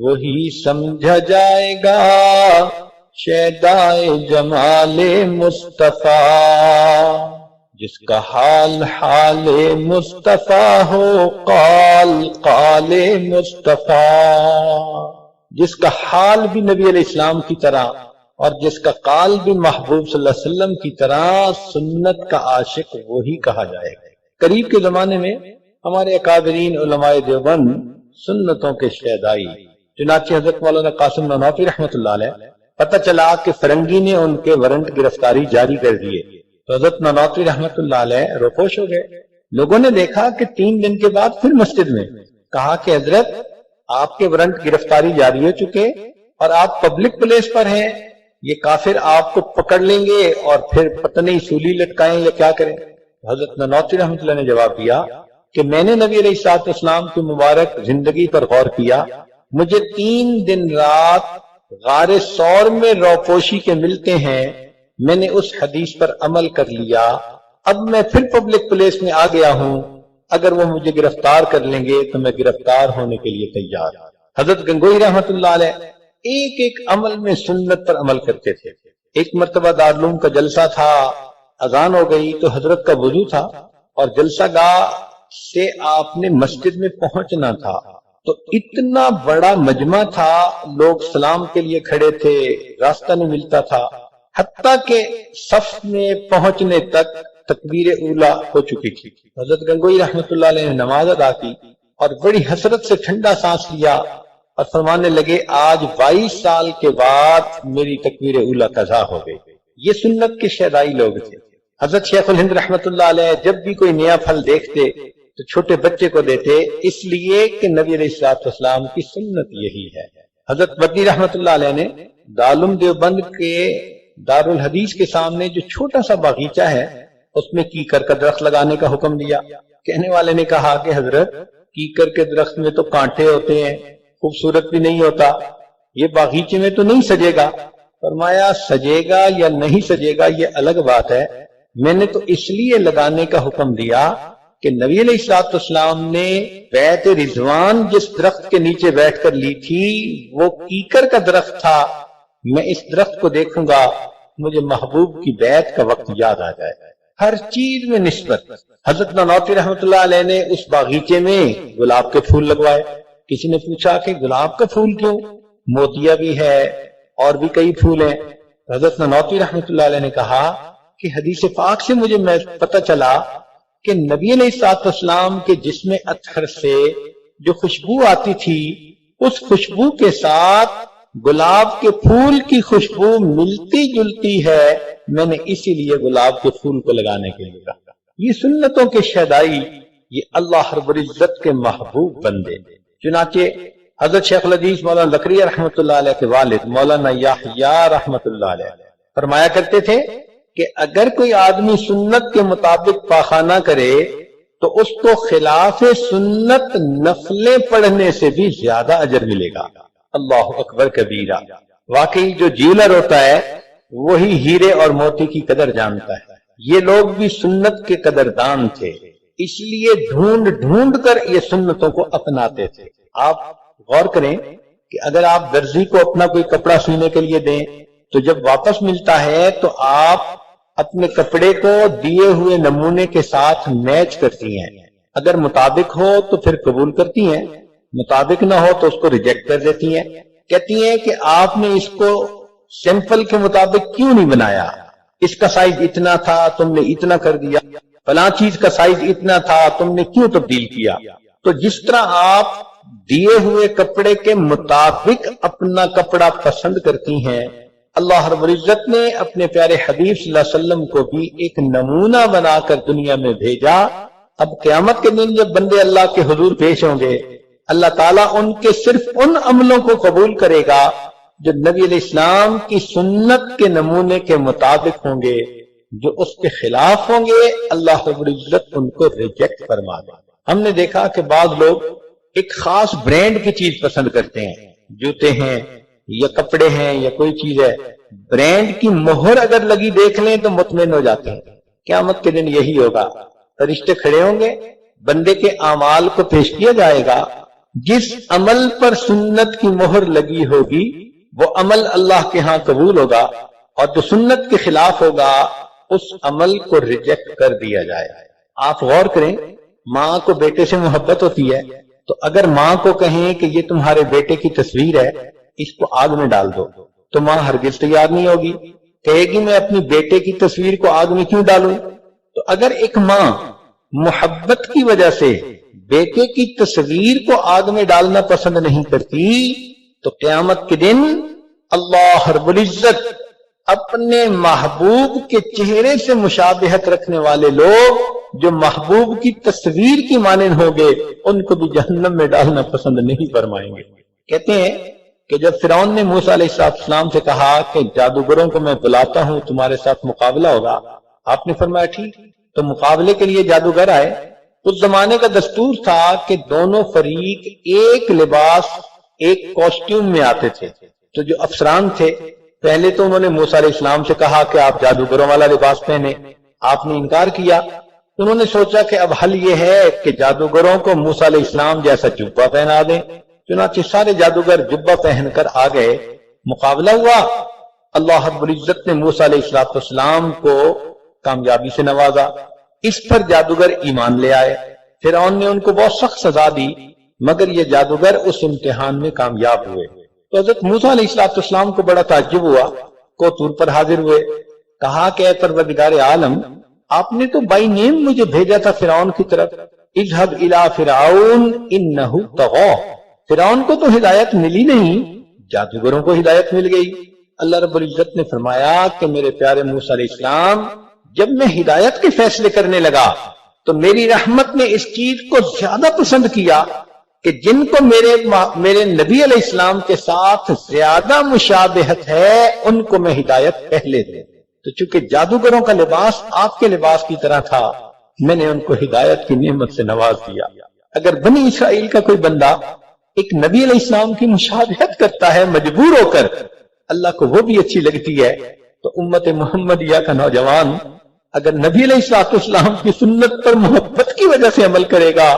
وہی سمجھا جائے گا شیدائے جمال مصطفیٰ، جس کا حال حال مصطفیٰ ہو قال قال مصطفیٰ، جس کا حال بھی نبی علیہ السلام کی طرح اور جس کا قال بھی محبوب صلی اللہ علیہ وسلم کی طرح، سنت کا عاشق وہی کہا جائے گا۔ قریب کے زمانے میں ہمارے اکابرین علماء دیوبند سنتوں کے شیدائی، چنانچہ حضرت مولانا قاسم نانوتوی رحمۃ اللہ علیہ پتہ چلا کہ فرنگی نے ان کے وارنٹ گرفتاری جاری کر دیے تو حضرت نانوتوی رحمۃ اللہ علیہ روپوش ہو گئے۔ لوگوں نے دیکھا کہ 3 دن کے بعد پھر مسجد میں کہا کہ حضرت آپ کے وارنٹ گرفتاری جاری ہو چکے اور آپ پبلک پلیس پر ہیں، یہ کافر آپ کو پکڑ لیں گے اور پھر پتہ نہیں سولی لٹکائیں یا کیا کریں۔ حضرت نانوتوی رحمۃ اللہ نے جواب دیا کہ میں نے نبی علیہ الصلوۃ والسلام کی مبارک زندگی پر غور کیا، مجھے 3 دن رات غار ثور میں روپوشی کے ملتے ہیں، میں نے اس حدیث پر عمل کر لیا، اب میں پھر پبلک پلیس میں آ گیا ہوں، اگر وہ مجھے گرفتار کر لیں گے تو میں گرفتار ہونے کے لیے تیار۔ حضرت گنگوئی رحمۃ اللہ علیہ ایک ایک عمل میں سنت پر عمل کرتے تھے۔ ایک مرتبہ دارالعلوم کا جلسہ تھا، اذان ہو گئی تو حضرت کا وضو تھا اور جلسہ گاہ سے آپ نے مسجد میں پہنچنا تھا، تو اتنا بڑا مجمع تھا، لوگ سلام کے لیے کھڑے تھے، راستہ نہیں ملتا تھا، حتیٰ کہ صف میں پہنچنے تک تکبیر اولا ہو چکی تھی۔ حضرت گنگوئی رحمۃ اللہ علیہ نے نماز ادا کی اور بڑی حسرت سے ٹھنڈا سانس لیا اور فرمانے لگے آج 22 سال کے بعد میری تکبیر اولا قضا ہو گئی۔ یہ سنت کے شیدائی لوگ تھے۔ حضرت شیخ الہند رحمۃ اللہ علیہ جب بھی کوئی نیا پھل دیکھتے تو چھوٹے بچے کو دیتے، اس لیے کہ نبی علیہ الصلوۃ والسلام کی سنت یہی ہے۔ حضرت بدی رحمۃ اللہ علیہ نے دارالعلوم دیوبند کے دارالحدیث کے سامنے جو چھوٹا سا باغیچہ ہے اس میں کیکر کا درخت لگانے کا حکم دیا۔ کہنے والے نے کہا کہ حضرت کیکر کے درخت میں تو کانٹے ہوتے ہیں، خوبصورت بھی نہیں ہوتا، یہ باغیچے میں تو نہیں سجے گا۔ فرمایا سجے گا یا نہیں سجے گا یہ الگ بات ہے، میں نے تو اس لیے لگانے کا حکم دیا کہ نبی علیہ الصلوۃ والسلام نے بیت رضوان جس درخت کے نیچے بیٹھ کر لی تھی وہ کیکر کا درخت تھا، میں اس درخت کو دیکھوں گا مجھے محبوب کی بیعت کا وقت یاد آ جائے۔ ہر چیز میں نسبت۔ حضرت نانوتوی رحمۃ اللہ علیہ نے اس باغیچے میں گلاب کے پھول لگوائے۔ کسی نے پوچھا کہ گلاب کا پھول کیوں؟ موتیا بھی ہے اور بھی کئی پھول ہیں۔ حضرت نانوتوی رحمۃ اللہ علیہ نے کہا کہ حدیث پاک سے مجھے پتہ چلا کہ نبی علیہ السلام کے جسم اطہر سے جو خوشبو آتی تھی اس خوشبو کے ساتھ گلاب کے پھول کی خوشبو ملتی جلتی ہے، میں نے اسی لیے گلاب کے پھول کو لگانے کے لیے کہا۔ یہ سنتوں کے شیدائی، یہ اللہ رب العزت کے محبوب بندے۔ چنانچہ حضرت شیخ الحدیث مولانا زکریا رحمۃ اللہ علیہ کے والد مولانا یحییٰ رحمۃ اللہ علیہ فرمایا کرتے تھے کہ اگر کوئی آدمی سنت کے مطابق پاخانہ کرے تو اس کو خلاف سنت نفلیں پڑھنے سے بھی زیادہ اجر ملے گا۔ اللہ اکبر کبیرہ۔ واقعی جو جیولر ہوتا ہے وہی ہیرے اور موتی کی قدر جانتا ہے۔ یہ لوگ بھی سنت کے قدردان تھے، اس لیے ڈھونڈ ڈھونڈ کر یہ سنتوں کو اپناتے تھے۔ آپ غور کریں کہ اگر آپ درزی کو اپنا کوئی کپڑا سینے کے لیے دیں تو جب واپس ملتا ہے تو آپ اپنے کپڑے کو دیے ہوئے نمونے کے ساتھ میچ کرتی ہیں، اگر مطابق ہو تو پھر قبول کرتی ہیں، مطابق نہ ہو تو اس کو ریجیکٹ کر دیتی ہیں، کہتی ہیں کہ آپ نے اس کو سیمپل کے مطابق کیوں نہیں بنایا، اس کا سائز اتنا تھا تم نے اتنا کر دیا، فلاں چیز کا سائز اتنا تھا تم نے کیوں تبدیل کیا۔ تو جس طرح آپ دیے ہوئے کپڑے کے مطابق اپنا کپڑا پسند کرتی ہیں، اللہ رب العزت نے اپنے پیارے حبیب صلی اللہ علیہ وسلم کو بھی ایک نمونہ بنا کر دنیا میں بھیجا۔ اب قیامت کے دن جب بندے اللہ کے حضور پیش ہوں گے، اللہ تعالیٰ ان کے صرف ان عملوں کو قبول کرے گا جو نبی علیہ السلام کی سنت کے نمونے کے مطابق ہوں گے، جو اس کے خلاف ہوں گے اللہ رب العزت ان کو ریجیکٹ فرما دے۔ ہم نے دیکھا کہ بعض لوگ ایک خاص برانڈ کی چیز پسند کرتے ہیں، جوتے ہیں یا کپڑے ہیں یا کوئی چیز ہے، برانڈ کی مہر اگر لگی دیکھ لیں تو مطمئن ہو جاتے ہیں۔ قیامت کے دن یہی ہوگا، فرشتے کھڑے ہوں گے، بندے کے اعمال کو پیش کیا جائے گا، جس عمل پر سنت کی مہر لگی ہوگی وہ عمل اللہ کے ہاں قبول ہوگا، اور جو سنت کے خلاف ہوگا اس عمل کو ریجیکٹ کر دیا جائے۔ آپ غور کریں، ماں کو بیٹے سے محبت ہوتی ہے تو اگر ماں کو کہیں کہ یہ تمہارے بیٹے کی تصویر ہے، اس کو آگ میں ڈال دو، تو ماں ہرگز تیار نہیں ہوگی، کہے گی میں اپنی بیٹے کی تصویر کو آگ میں کیوں ڈالوں۔ تو اگر ایک ماں محبت کی وجہ سے بیٹے کی تصویر کو آگ میں ڈالنا پسند نہیں کرتی تو قیامت کے دن اللہ رب العزت اپنے محبوب کے چہرے سے مشابہت رکھنے والے لوگ جو محبوب کی تصویر کی مانند ہوں گے ان کو بھی جہنم میں ڈالنا پسند نہیں فرمائیں گے۔ کہتے ہیں کہ جب فرعون نے موسیٰ علیہ السلام سے کہا کہ جادوگروں کو میں بلاتا ہوں تمہارے ساتھ مقابلہ ہوگا، آپ نے فرمایا ٹھیک، تو مقابلے کے لیے جادوگر آئے۔ اس زمانے کا دستور تھا کہ دونوں فریق ایک لباس ایک کاسٹیوم میں آتے تھے، تو جو افسران تھے پہلے تو انہوں نے موسیٰ علیہ السلام سے کہا کہ آپ جادوگروں والا لباس پہنے، آپ نے انکار کیا۔ انہوں نے سوچا کہ اب حل یہ ہے کہ جادوگروں کو موسیٰ علیہ السلام جیسا جبہ پہنا دیں، چنانچہ سارے جادوگر جبہ پہن کر آ گئے، مقابلہ ہوا۔ اللہ رب العزت نے موسیٰ علیہ السلام کو کامیابی سے نوازا، اس پر جادوگر ایمان لے آئے۔ فرعون نے ان کو بہت سخت سزا دی، مگر یہ جادوگر اس امتحان میں کامیاب ہوئے۔ تو حضرت موسیٰ علیہ السلام کو بڑا تعجب ہوا، کو طور پر حاضر ہوئے، کہا کہ اے پروردگار عالم، آپ نے تو بائی نیم مجھے بھیجا تھا فرعون کی طرف، اذهب الى فرعون انه طغى، فرعون کو تو ہدایت ملی نہیں، جادوگروں کو ہدایت مل گئی۔ اللہ رب العزت نے فرمایا کہ میرے پیارے موسیٰ علیہ السلام، جب میں ہدایت کے فیصلے کرنے لگا تو میری رحمت نے اس چیز کو زیادہ پسند کیا کہ جن کو میرے نبی علیہ السلام کے ساتھ زیادہ مشابہت ہے ان کو میں ہدایت پہلے دے۔ تو چونکہ جادوگروں کا لباس آپ کے لباس کی طرح تھا، میں نے ان کو ہدایت کی نعمت سے نواز دیا۔ اگر بنی اسرائیل کا کوئی بندہ ایک نبی علیہ السلام کی مشابہت کرتا ہے مجبور ہو کر، اللہ کو وہ بھی اچھی لگتی ہے، تو امت محمدیہ کا نوجوان اگر نبی علیہ السلام کی سنت پر محبت کی وجہ سے عمل کرے گا،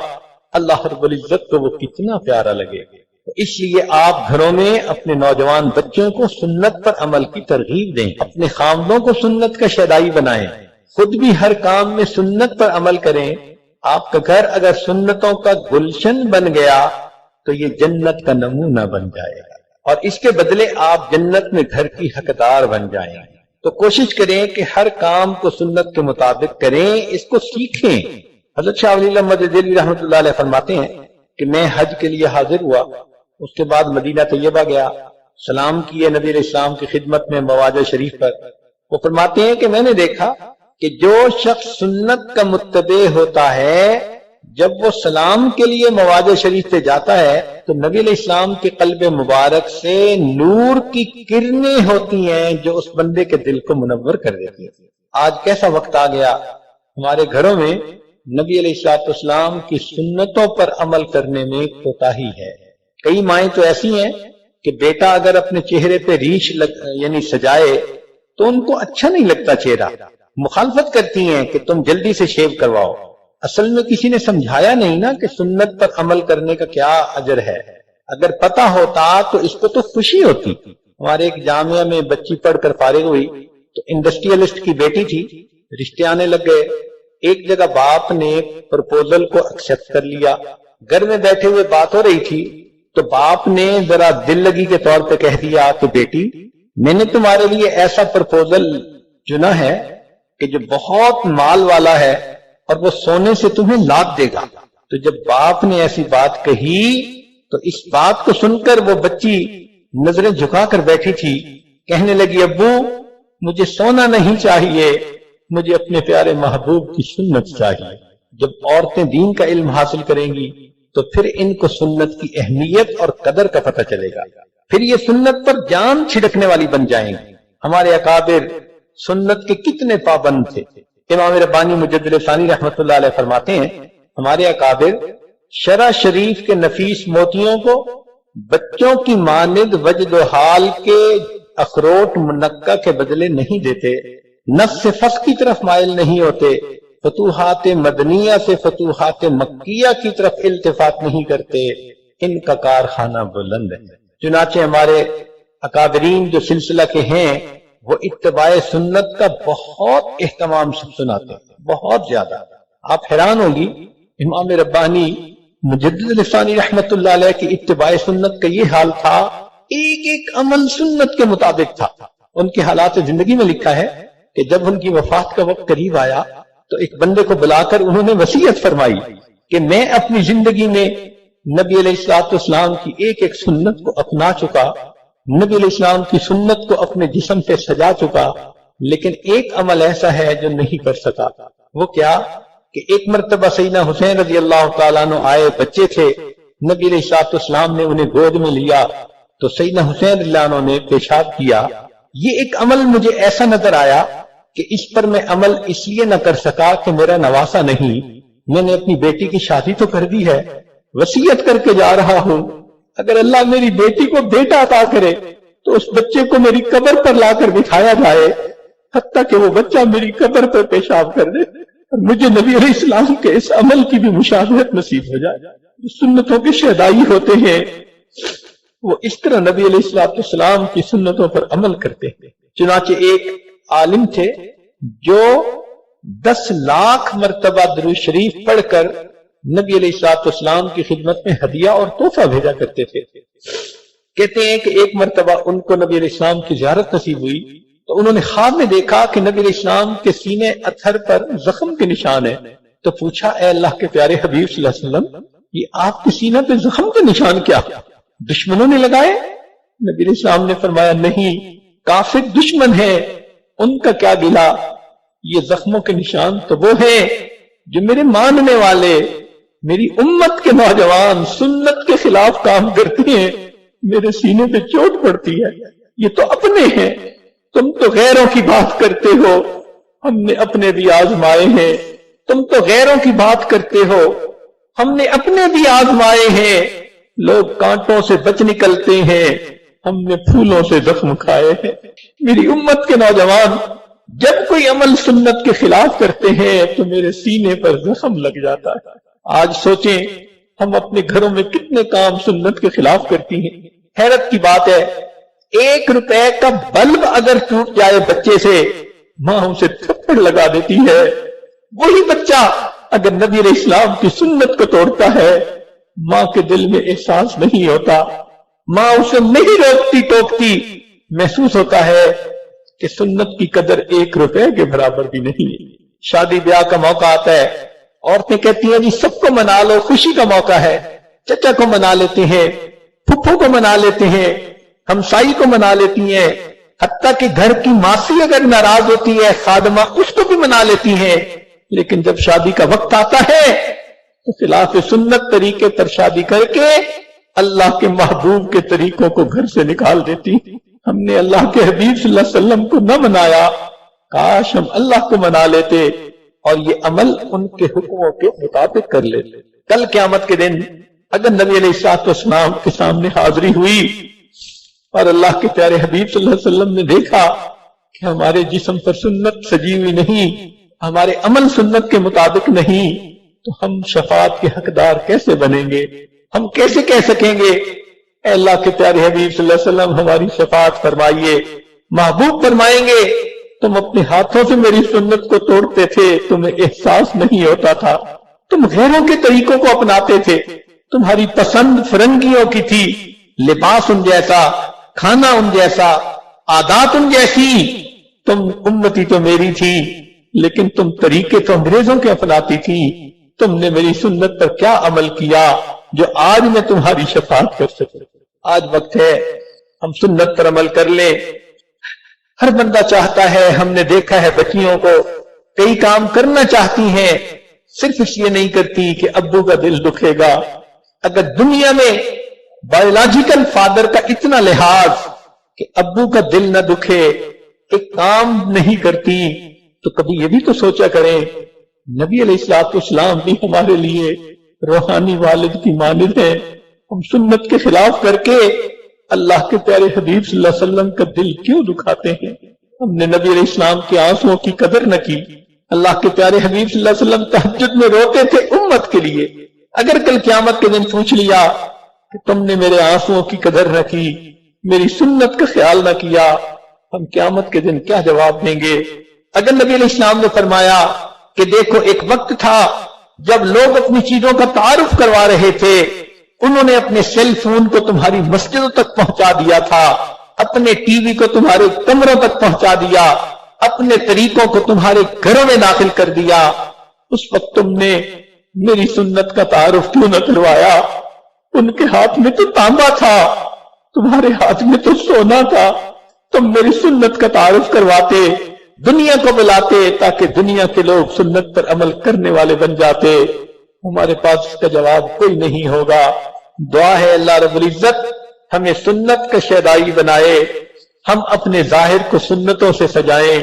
اللہ رب العزت کو وہ کتنا پیارا لگے گا۔ اس لیے آپ گھروں میں اپنے نوجوان بچوں کو سنت پر عمل کی ترغیب دیں، اپنے خامدوں کو سنت کا شیدائی بنائیں، خود بھی ہر کام میں سنت پر عمل کریں۔ آپ کا گھر اگر سنتوں کا گلشن بن گیا تو یہ جنت کا نمونہ بن جائے گا، اور اس کے بدلے آپ جنت میں گھر کی حقدار بن جائیں گے۔ تو کوشش کریں کہ ہر کام کو سنت کے مطابق کریں، اس کو سیکھیں، حضرت شاہ ولی اللہ مدد دہلوی رحمۃ اللہ علیہ فرماتے ہیں کہ میں حج کے لیے حاضر ہوا، اس کے بعد مدینہ طیبہ گیا، سلام کیے نبی علیہ السلام کی خدمت میں مواجہ شریف پر۔ وہ فرماتے ہیں کہ میں نے دیکھا کہ جو شخص سنت کا متبع ہوتا ہے، جب وہ سلام کے لیے مواجہ شریف پہ جاتا ہے تو نبی علیہ السلام کے قلب مبارک سے نور کی کرنیں ہوتی ہیں جو اس بندے کے دل کو منور کر دیتی ہیں۔ آج کیسا وقت آ گیا، ہمارے گھروں میں نبی علیہ السلام کی سنتوں پر عمل کرنے میں کوتاہی ہے۔ کئی مائیں تو ایسی ہیں کہ بیٹا اگر اپنے چہرے پہ ریچھ یعنی سجائے تو ان کو اچھا نہیں لگتا چہرہ، مخالفت کرتی ہیں کہ تم جلدی سے شیو کرواؤ۔ اصل میں کسی نے سمجھایا نہیں نا کہ سنت پر عمل کرنے کا کیا اجر ہے۔ اگر پتہ ہوتا تو اس کو تو خوشی ہوتی۔ ہمارے ایک جامعہ میں بچی پڑھ کر فارغ ہوئی تو انڈسٹریلسٹ کی بیٹی تھی، رشتے آنے لگ گئے۔ ایک جگہ باپ نے پرپوزل کو ایکسپٹ کر لیا، گھر میں بیٹھے ہوئے بات ہو رہی تھی تو باپ نے ذرا دل لگی کے طور پہ کہہ دیا کہ بیٹی میں نے تمہارے لیے ایسا پرپوزل چنا ہے کہ جو بہت مال والا ہے اور وہ سونے سے تمہیں لاد دے گا۔ تو جب باپ نے ایسی بات کہی تو اس بات کو سن کر وہ بچی نظریں جھکا کر بیٹھی تھی، کہنے لگی ابو مجھے سونا نہیں چاہیے، مجھے اپنے پیارے محبوب کی سنت چاہیے۔ جب عورتیں دین کا علم حاصل کریں گی تو پھر ان کو سنت کی اہمیت اور قدر کا پتہ چلے گا، پھر یہ سنت پر جان چھڑکنے والی بن جائیں گی۔ ہمارے اکابر سنت کے کتنے پابند تھے۔ امام ربانی مجدد ثانی رحمۃ اللہ علیہ فرماتے ہیں ہمارے اکابر شرع شریف کے نفیس موتیوں کو بچوں کی مانند وجد و حال کے اخروٹ منقع کے بدلے نہیں دیتے، نفس فقہ کی طرف مائل نہیں ہوتے، فتوحات مدنیہ سے فتوحات مکیہ کی طرف التفات نہیں کرتے، ان کا کارخانہ بلند ہے۔ چنانچہ ہمارے اکابرین جو سلسلہ کے ہیں وہ اتباع سنت کا بہت اہتمام سناتے ہیں، بہت زیادہ۔ آپ حیران ہوگی امام ربانی مجدد ثانی رحمت اللہ علیہ کی اتباع سنت کا یہ حال تھا، ایک ایک عمل سنت کے مطابق تھا۔ ان کے حالات زندگی میں لکھا ہے کہ جب ان کی وفات کا وقت قریب آیا تو ایک بندے کو بلا کر انہوں نے وصیت فرمائی کہ میں اپنی زندگی میں نبی علیہ السلام کی ایک ایک سنت کو اپنا چکا، نبی علیہ السلام کی سنت کو اپنے جسم پہ سجا چکا، لیکن ایک عمل ایسا ہے جو نہیں کر سکا۔ وہ کیا کہ ایک مرتبہ سیدنا حسین رضی اللہ تعالیٰ عنہ آئے، بچے تھے، نبی علیہ السلام نے انہیں گود میں لیا تو سیدنا حسین رضی اللہ عنہ نے پیشاب کیا۔ یہ ایک عمل مجھے ایسا نظر آیا کہ اس پر میں عمل اس لیے نہ کر سکا کہ میرا نواسا نہیں، میں نے اپنی بیٹی کی شادی تو کر دی ہے، وصیت کر کے جا رہا ہوں اگر اللہ میری بیٹی کو بیٹا عطا کرے تو اس بچے کو میری قبر پر لا کر بٹھایا جائے، حتیٰ کہ وہ بچہ میری قبر پر پیشاب کر دے اور مجھے نبی علیہ السلام کے اس عمل کی بھی مشاہدت نصیب ہو جائے۔ جو سنتوں کے شہدائی ہوتے ہیں وہ اس طرح نبی علیہ السلام کی سنتوں پر عمل کرتے ہیں۔ چنانچہ ایک عالم تھے جو 10 لاکھ مرتبہ درود شریف پڑھ کر نبی علیہ السلام کی خدمت میں ہدیہ اور تحفہ بھیجا کرتے تھے۔ کہتے ہیں کہ ایک مرتبہ ان کو نبی علیہ السلام کی زیارت نصیب ہوئی تو انہوں نے خواب میں دیکھا کہ نبی علیہ السلام کے سینے اتھر پر زخم کے نشان ہے، تو پوچھا اے اللہ کے پیارے حبیب صلی اللہ علیہ وسلم یہ آپ کے سینے پہ زخم کے نشان کیا دشمنوں نے لگائے؟ نبی علیہ السلام نے فرمایا نہیں، کافر دشمن ہے، ان کا کیا گلا، یہ زخموں کے نشان تو وہ ہیں جو میرے ماننے والے، میری امت کے نوجوان سنت کے خلاف کام کرتے ہیں، میرے سینے پہ چوٹ پڑتی ہے، یہ تو اپنے ہیں، تم تو غیروں کی بات کرتے ہو، ہم نے اپنے بھی آزمائے ہیں، تم تو غیروں کی بات کرتے ہو، ہم نے اپنے بھی آزمائے ہیں، لوگ کانٹوں سے بچ نکلتے ہیں، ہم نے پھولوں سے زخم کھائے ہیں۔ میری امت کے نوجوان جب کوئی عمل سنت کے خلاف کرتے ہیں تو میرے سینے پر زخم لگ جاتا ہے۔ آج سوچیں ہم اپنے گھروں میں کتنے کام سنت کے خلاف کرتی ہیں۔ حیرت کی بات ہے 1 روپے کا بلب اگر ٹوٹ جائے بچے سے، ماں اسے تھپڑ لگا دیتی ہے، وہی بچہ اگر نبی علیہ السلام کی سنت کو توڑتا ہے ماں کے دل میں احساس نہیں ہوتا، ماں اسے نہیں روکتی ٹوکتی، محسوس ہوتا ہے کہ سنت کی قدر 1 روپے کے برابر بھی نہیں ہے۔ شادی بیاہ کا موقع آتا ہے، عورتیں کہتی ہیں جی سب کو منا لو، خوشی کا موقع ہے، چچا کو منا لیتے ہیں، پھپھو کو منا لیتے ہیں، ہمسائی کو منا لیتی ہیں، حتیٰ کہ گھر کی ماسی اگر ناراض ہوتی ہے خادمہ اس کو بھی منا لیتی ہیں، لیکن جب شادی کا وقت آتا ہے تو خلاف سنت طریقے پر شادی کر کے اللہ کے محبوب کے طریقوں کو گھر سے نکال دیتی۔ ہم نے اللہ کے حبیب صلی اللہ علیہ وسلم کو نہ منایا، کاش ہم اللہ کو منا لیتے اور یہ عمل ان کے حکموں کے مطابق کر لیتے۔ کل قیامت کے دن اگر نبی علیہ الصلوۃ والسلام کے سامنے حاضری ہوئی اور اللہ کے پیارے حبیب صلی اللہ علیہ وسلم نے دیکھا کہ ہمارے جسم پر سنت سجی ہوئی نہیں، ہمارے عمل سنت کے مطابق نہیں، تو ہم شفاعت کے حقدار کیسے بنیں گے؟ ہم کیسے کہہ سکیں گے اے اللہ کے پیارے حبیب صلی اللہ علیہ وسلم ہماری شفاعت فرمائیے؟ محبوب فرمائیں گے تم اپنے ہاتھوں سے میری سنت کو توڑتے تھے، تمہیں احساس نہیں ہوتا تھا، تم غیروں کے طریقوں کو اپناتے تھے، تمہاری پسند فرنگیوں کی تھی، لباس ان جیسا، کھانا ان جیسا، عادات ان جیسی، تم امتی تو میری تھی لیکن تم طریقے تو انگریزوں کے اپناتی تھی، تم نے میری سنت پر کیا عمل کیا جو آج میں تمہاری شفاعت کر سکوں؟ آج وقت ہے ہم سنت پر عمل کر لیں۔ ہر بندہ چاہتا ہے، ہم نے دیکھا ہے بچیوں کو کئی کام کرنا چاہتی ہیں، صرف اس لیے نہیں کرتی کہ ابو کا دل دکھے گا۔ اگر دنیا میں بایولوجیکل فادر کا اتنا لحاظ کہ ابو کا دل نہ دکھے، ایک کام نہیں کرتی، تو کبھی یہ بھی تو سوچا کریں نبی علیہ الصلوۃ والسلام بھی ہمارے لیے روحانی والد کی مانند ہے، ہم سنت کے خلاف کر کے اللہ کے پیارے حبیب صلی اللہ علیہ وسلم کا دل کیوں دکھاتے ہیں؟ ہم نے نبی علیہ السلام کے آنسوؤں کی قدر نہ کی۔ اللہ کے پیارے حبیب صلی اللہ علیہ وسلم تہجد میں روتے تھے امت کے لیے۔ اگر کل قیامت کے دن پوچھ لیا کہ تم نے میرے آنسوؤں کی قدر نہ کی، میری سنت کا خیال نہ کیا، ہم قیامت کے دن کیا جواب دیں گے؟ اگر نبی علیہ السلام نے فرمایا کہ دیکھو ایک وقت تھا جب لوگ اپنی چیزوں کا تعارف کروا رہے تھے، انہوں نے اپنے سیل فون کو تمہاری مسجدوں تک پہنچا دیا تھا، اپنے ٹی وی کو تمہارے کمروں تک پہنچا دیا، اپنے طریقوں کو تمہارے گھروں میں داخل کر دیا، اس وقت تم نے میری سنت کا تعارف کیوں نہ کروایا؟ ان کے ہاتھ میں تو تانبا تھا، تمہارے ہاتھ میں تو سونا تھا، تم میری سنت کا تعارف کرواتے، دنیا کو بلاتے تاکہ دنیا کے لوگ سنت پر عمل کرنے والے بن جاتے۔ ہمارے پاس اس کا جواب کوئی نہیں ہوگا۔ دعا ہے اللہ رب العزت ہمیں سنت کا شیدائی بنائے، ہم اپنے ظاہر کو سنتوں سے سجائیں،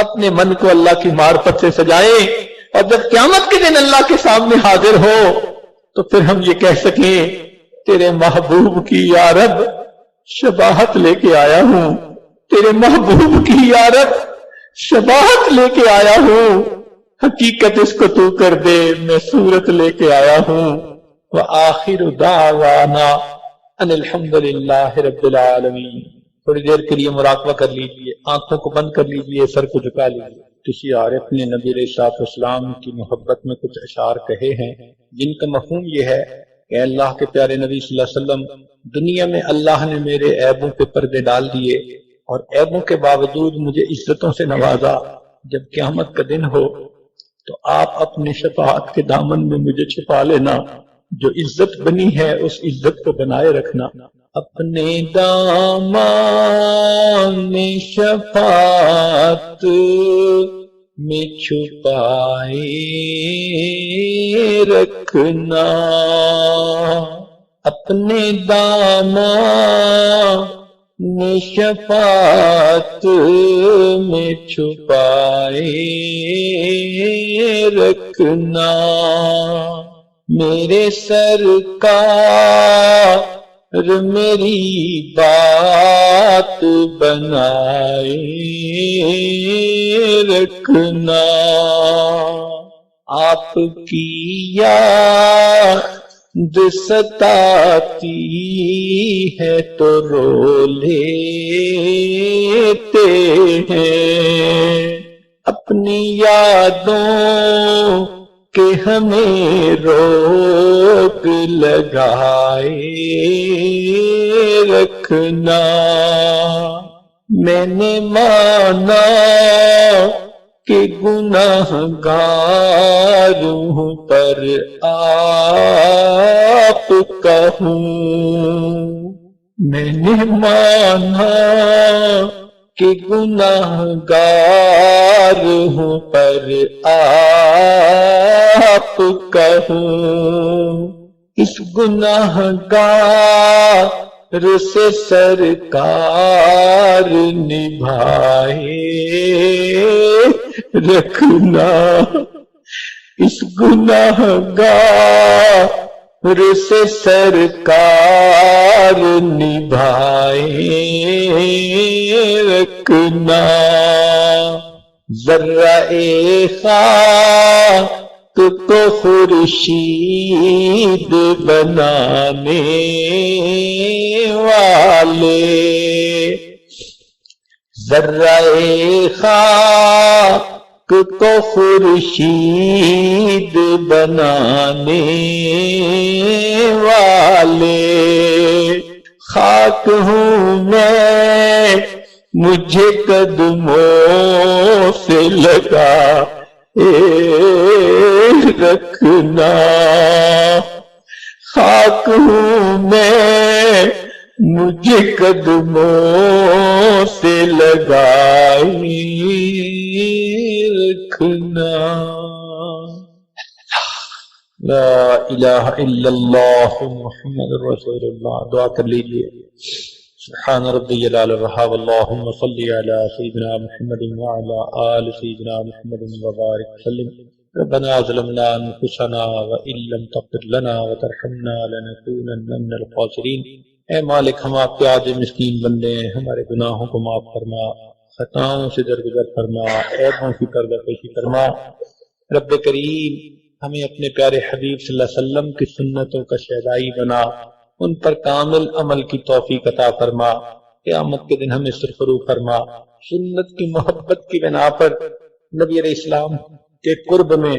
اپنے من کو اللہ کی معرفت سے سجائیں، اور جب قیامت کے دن اللہ کے سامنے حاضر ہو تو پھر ہم یہ کہہ سکیں تیرے محبوب کی یا رب شباہت لے کے آیا ہوں، تیرے محبوب کی یا رب شباہت لے کے آیا ہوں، حقیقت اس کو تو کر دے، میں صورت لے کے آیا ہوں۔ وآخر دعوانا ان الحمدللہ رب العالمین۔ تھوڑی دیر کے لیے مراقبہ کر لیجئے، آنکھوں کو بند کر لیجئے، سر کو جھکا لیجئے۔ کسی عارف نے نبی علیہ الصلوۃ والسلام کی محبت میں کچھ اشعار کہے ہیں جن کا مفہوم یہ ہے کہ اللہ کے پیارے نبی صلی اللہ علیہ وسلم، دنیا میں اللہ نے میرے عیبوں پہ پردے ڈال دیے اور عیبوں کے باوجود مجھے عزتوں سے نوازا، جب قیامت کا دن ہو تو آپ اپنے شفاعت کے دامن میں مجھے چھپا لینا، جو عزت بنی ہے اس عزت کو بنائے رکھنا۔ اپنے دامن شفاعت میں چھپائے رکھنا، اپنے دامن شفاعت میں چھپائے رکھنا، میرے سرکار میری بات بنائے رکھنا، آپ کی یاد ستاتی ہے تو رو لیتے ہیں، اپنی یادوں کہ ہمیں روک لگائے رکھنا، میں نے مانا کہ گناہگاروں پر آپ کہوں، میں نے مانا کہ گناہگار ہوں پر آپ کہوں، اس گناہگار سے سرکار نبھائے رکھنا، اس گناہگار سے سرکار نبھائے رکھنا، ذرہ خاک کو خورشید بنانے والے، ذرہ خاک کو خورشید بنانے والے، خاک ہوں میں مجھے قدموں سے لگا رکھنا، خاک ہوں میں مجھے قدموں سے لگائے رکھنا۔ لا الہ الا اللہ محمد رسول اللہ۔ دعا کر لیجئے۔ سبحان ربی جلال الرحاب، اللہم صلی علی سیدنا محمد وعلی آل سیدنا محمد وبارک وسلم۔ ربنا ظلمنا انفسنا وان لم تغفر لنا وترحمنا لنکونن من الخاسرین۔ اے مالک، ہم آپ کے عاجز مسکین بندے ہیں، ہمارے گناہوں کو معاف فرما، خطاؤں سے درگزر فرما، عیبوں کی پردہ کشی فرما۔ رب کریم، ہمیں اپنے پیارے حبیب صلی اللہ علیہ وسلم کی سنتوں کا شہدائی بنا، ان پر کامل عمل کی توفیق عطا فرما، قیامت کے دن ہمیں سرخرو فرما، سنت کی محبت کی بنا پر نبی علیہ السلام کے قرب میں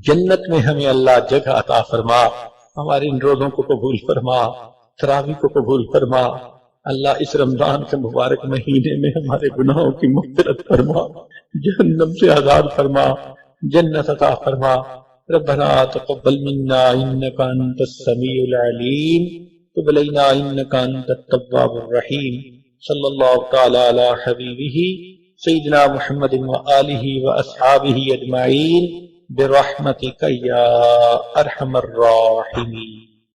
جنت میں ہمیں اللہ جگہ عطا فرما، ہمارے ان روزوں کو قبول فرما، تراویح کو قبول فرما۔ اللہ اس رمضان کے مبارک مہینے میں ہمارے گناہوں کی مغفرت فرما، جہنم سے آزاد فرما، جنت عطا فرما۔ ربنا تقبل منا انك انت السميع العليم وتب علينا انك انت التواب الرحيم۔ صلی اللہ تعالی علی حبیبہ سیدنا محمد وآلہ واصحابہ اجمعین برحمتک یا ارحم الراحمین۔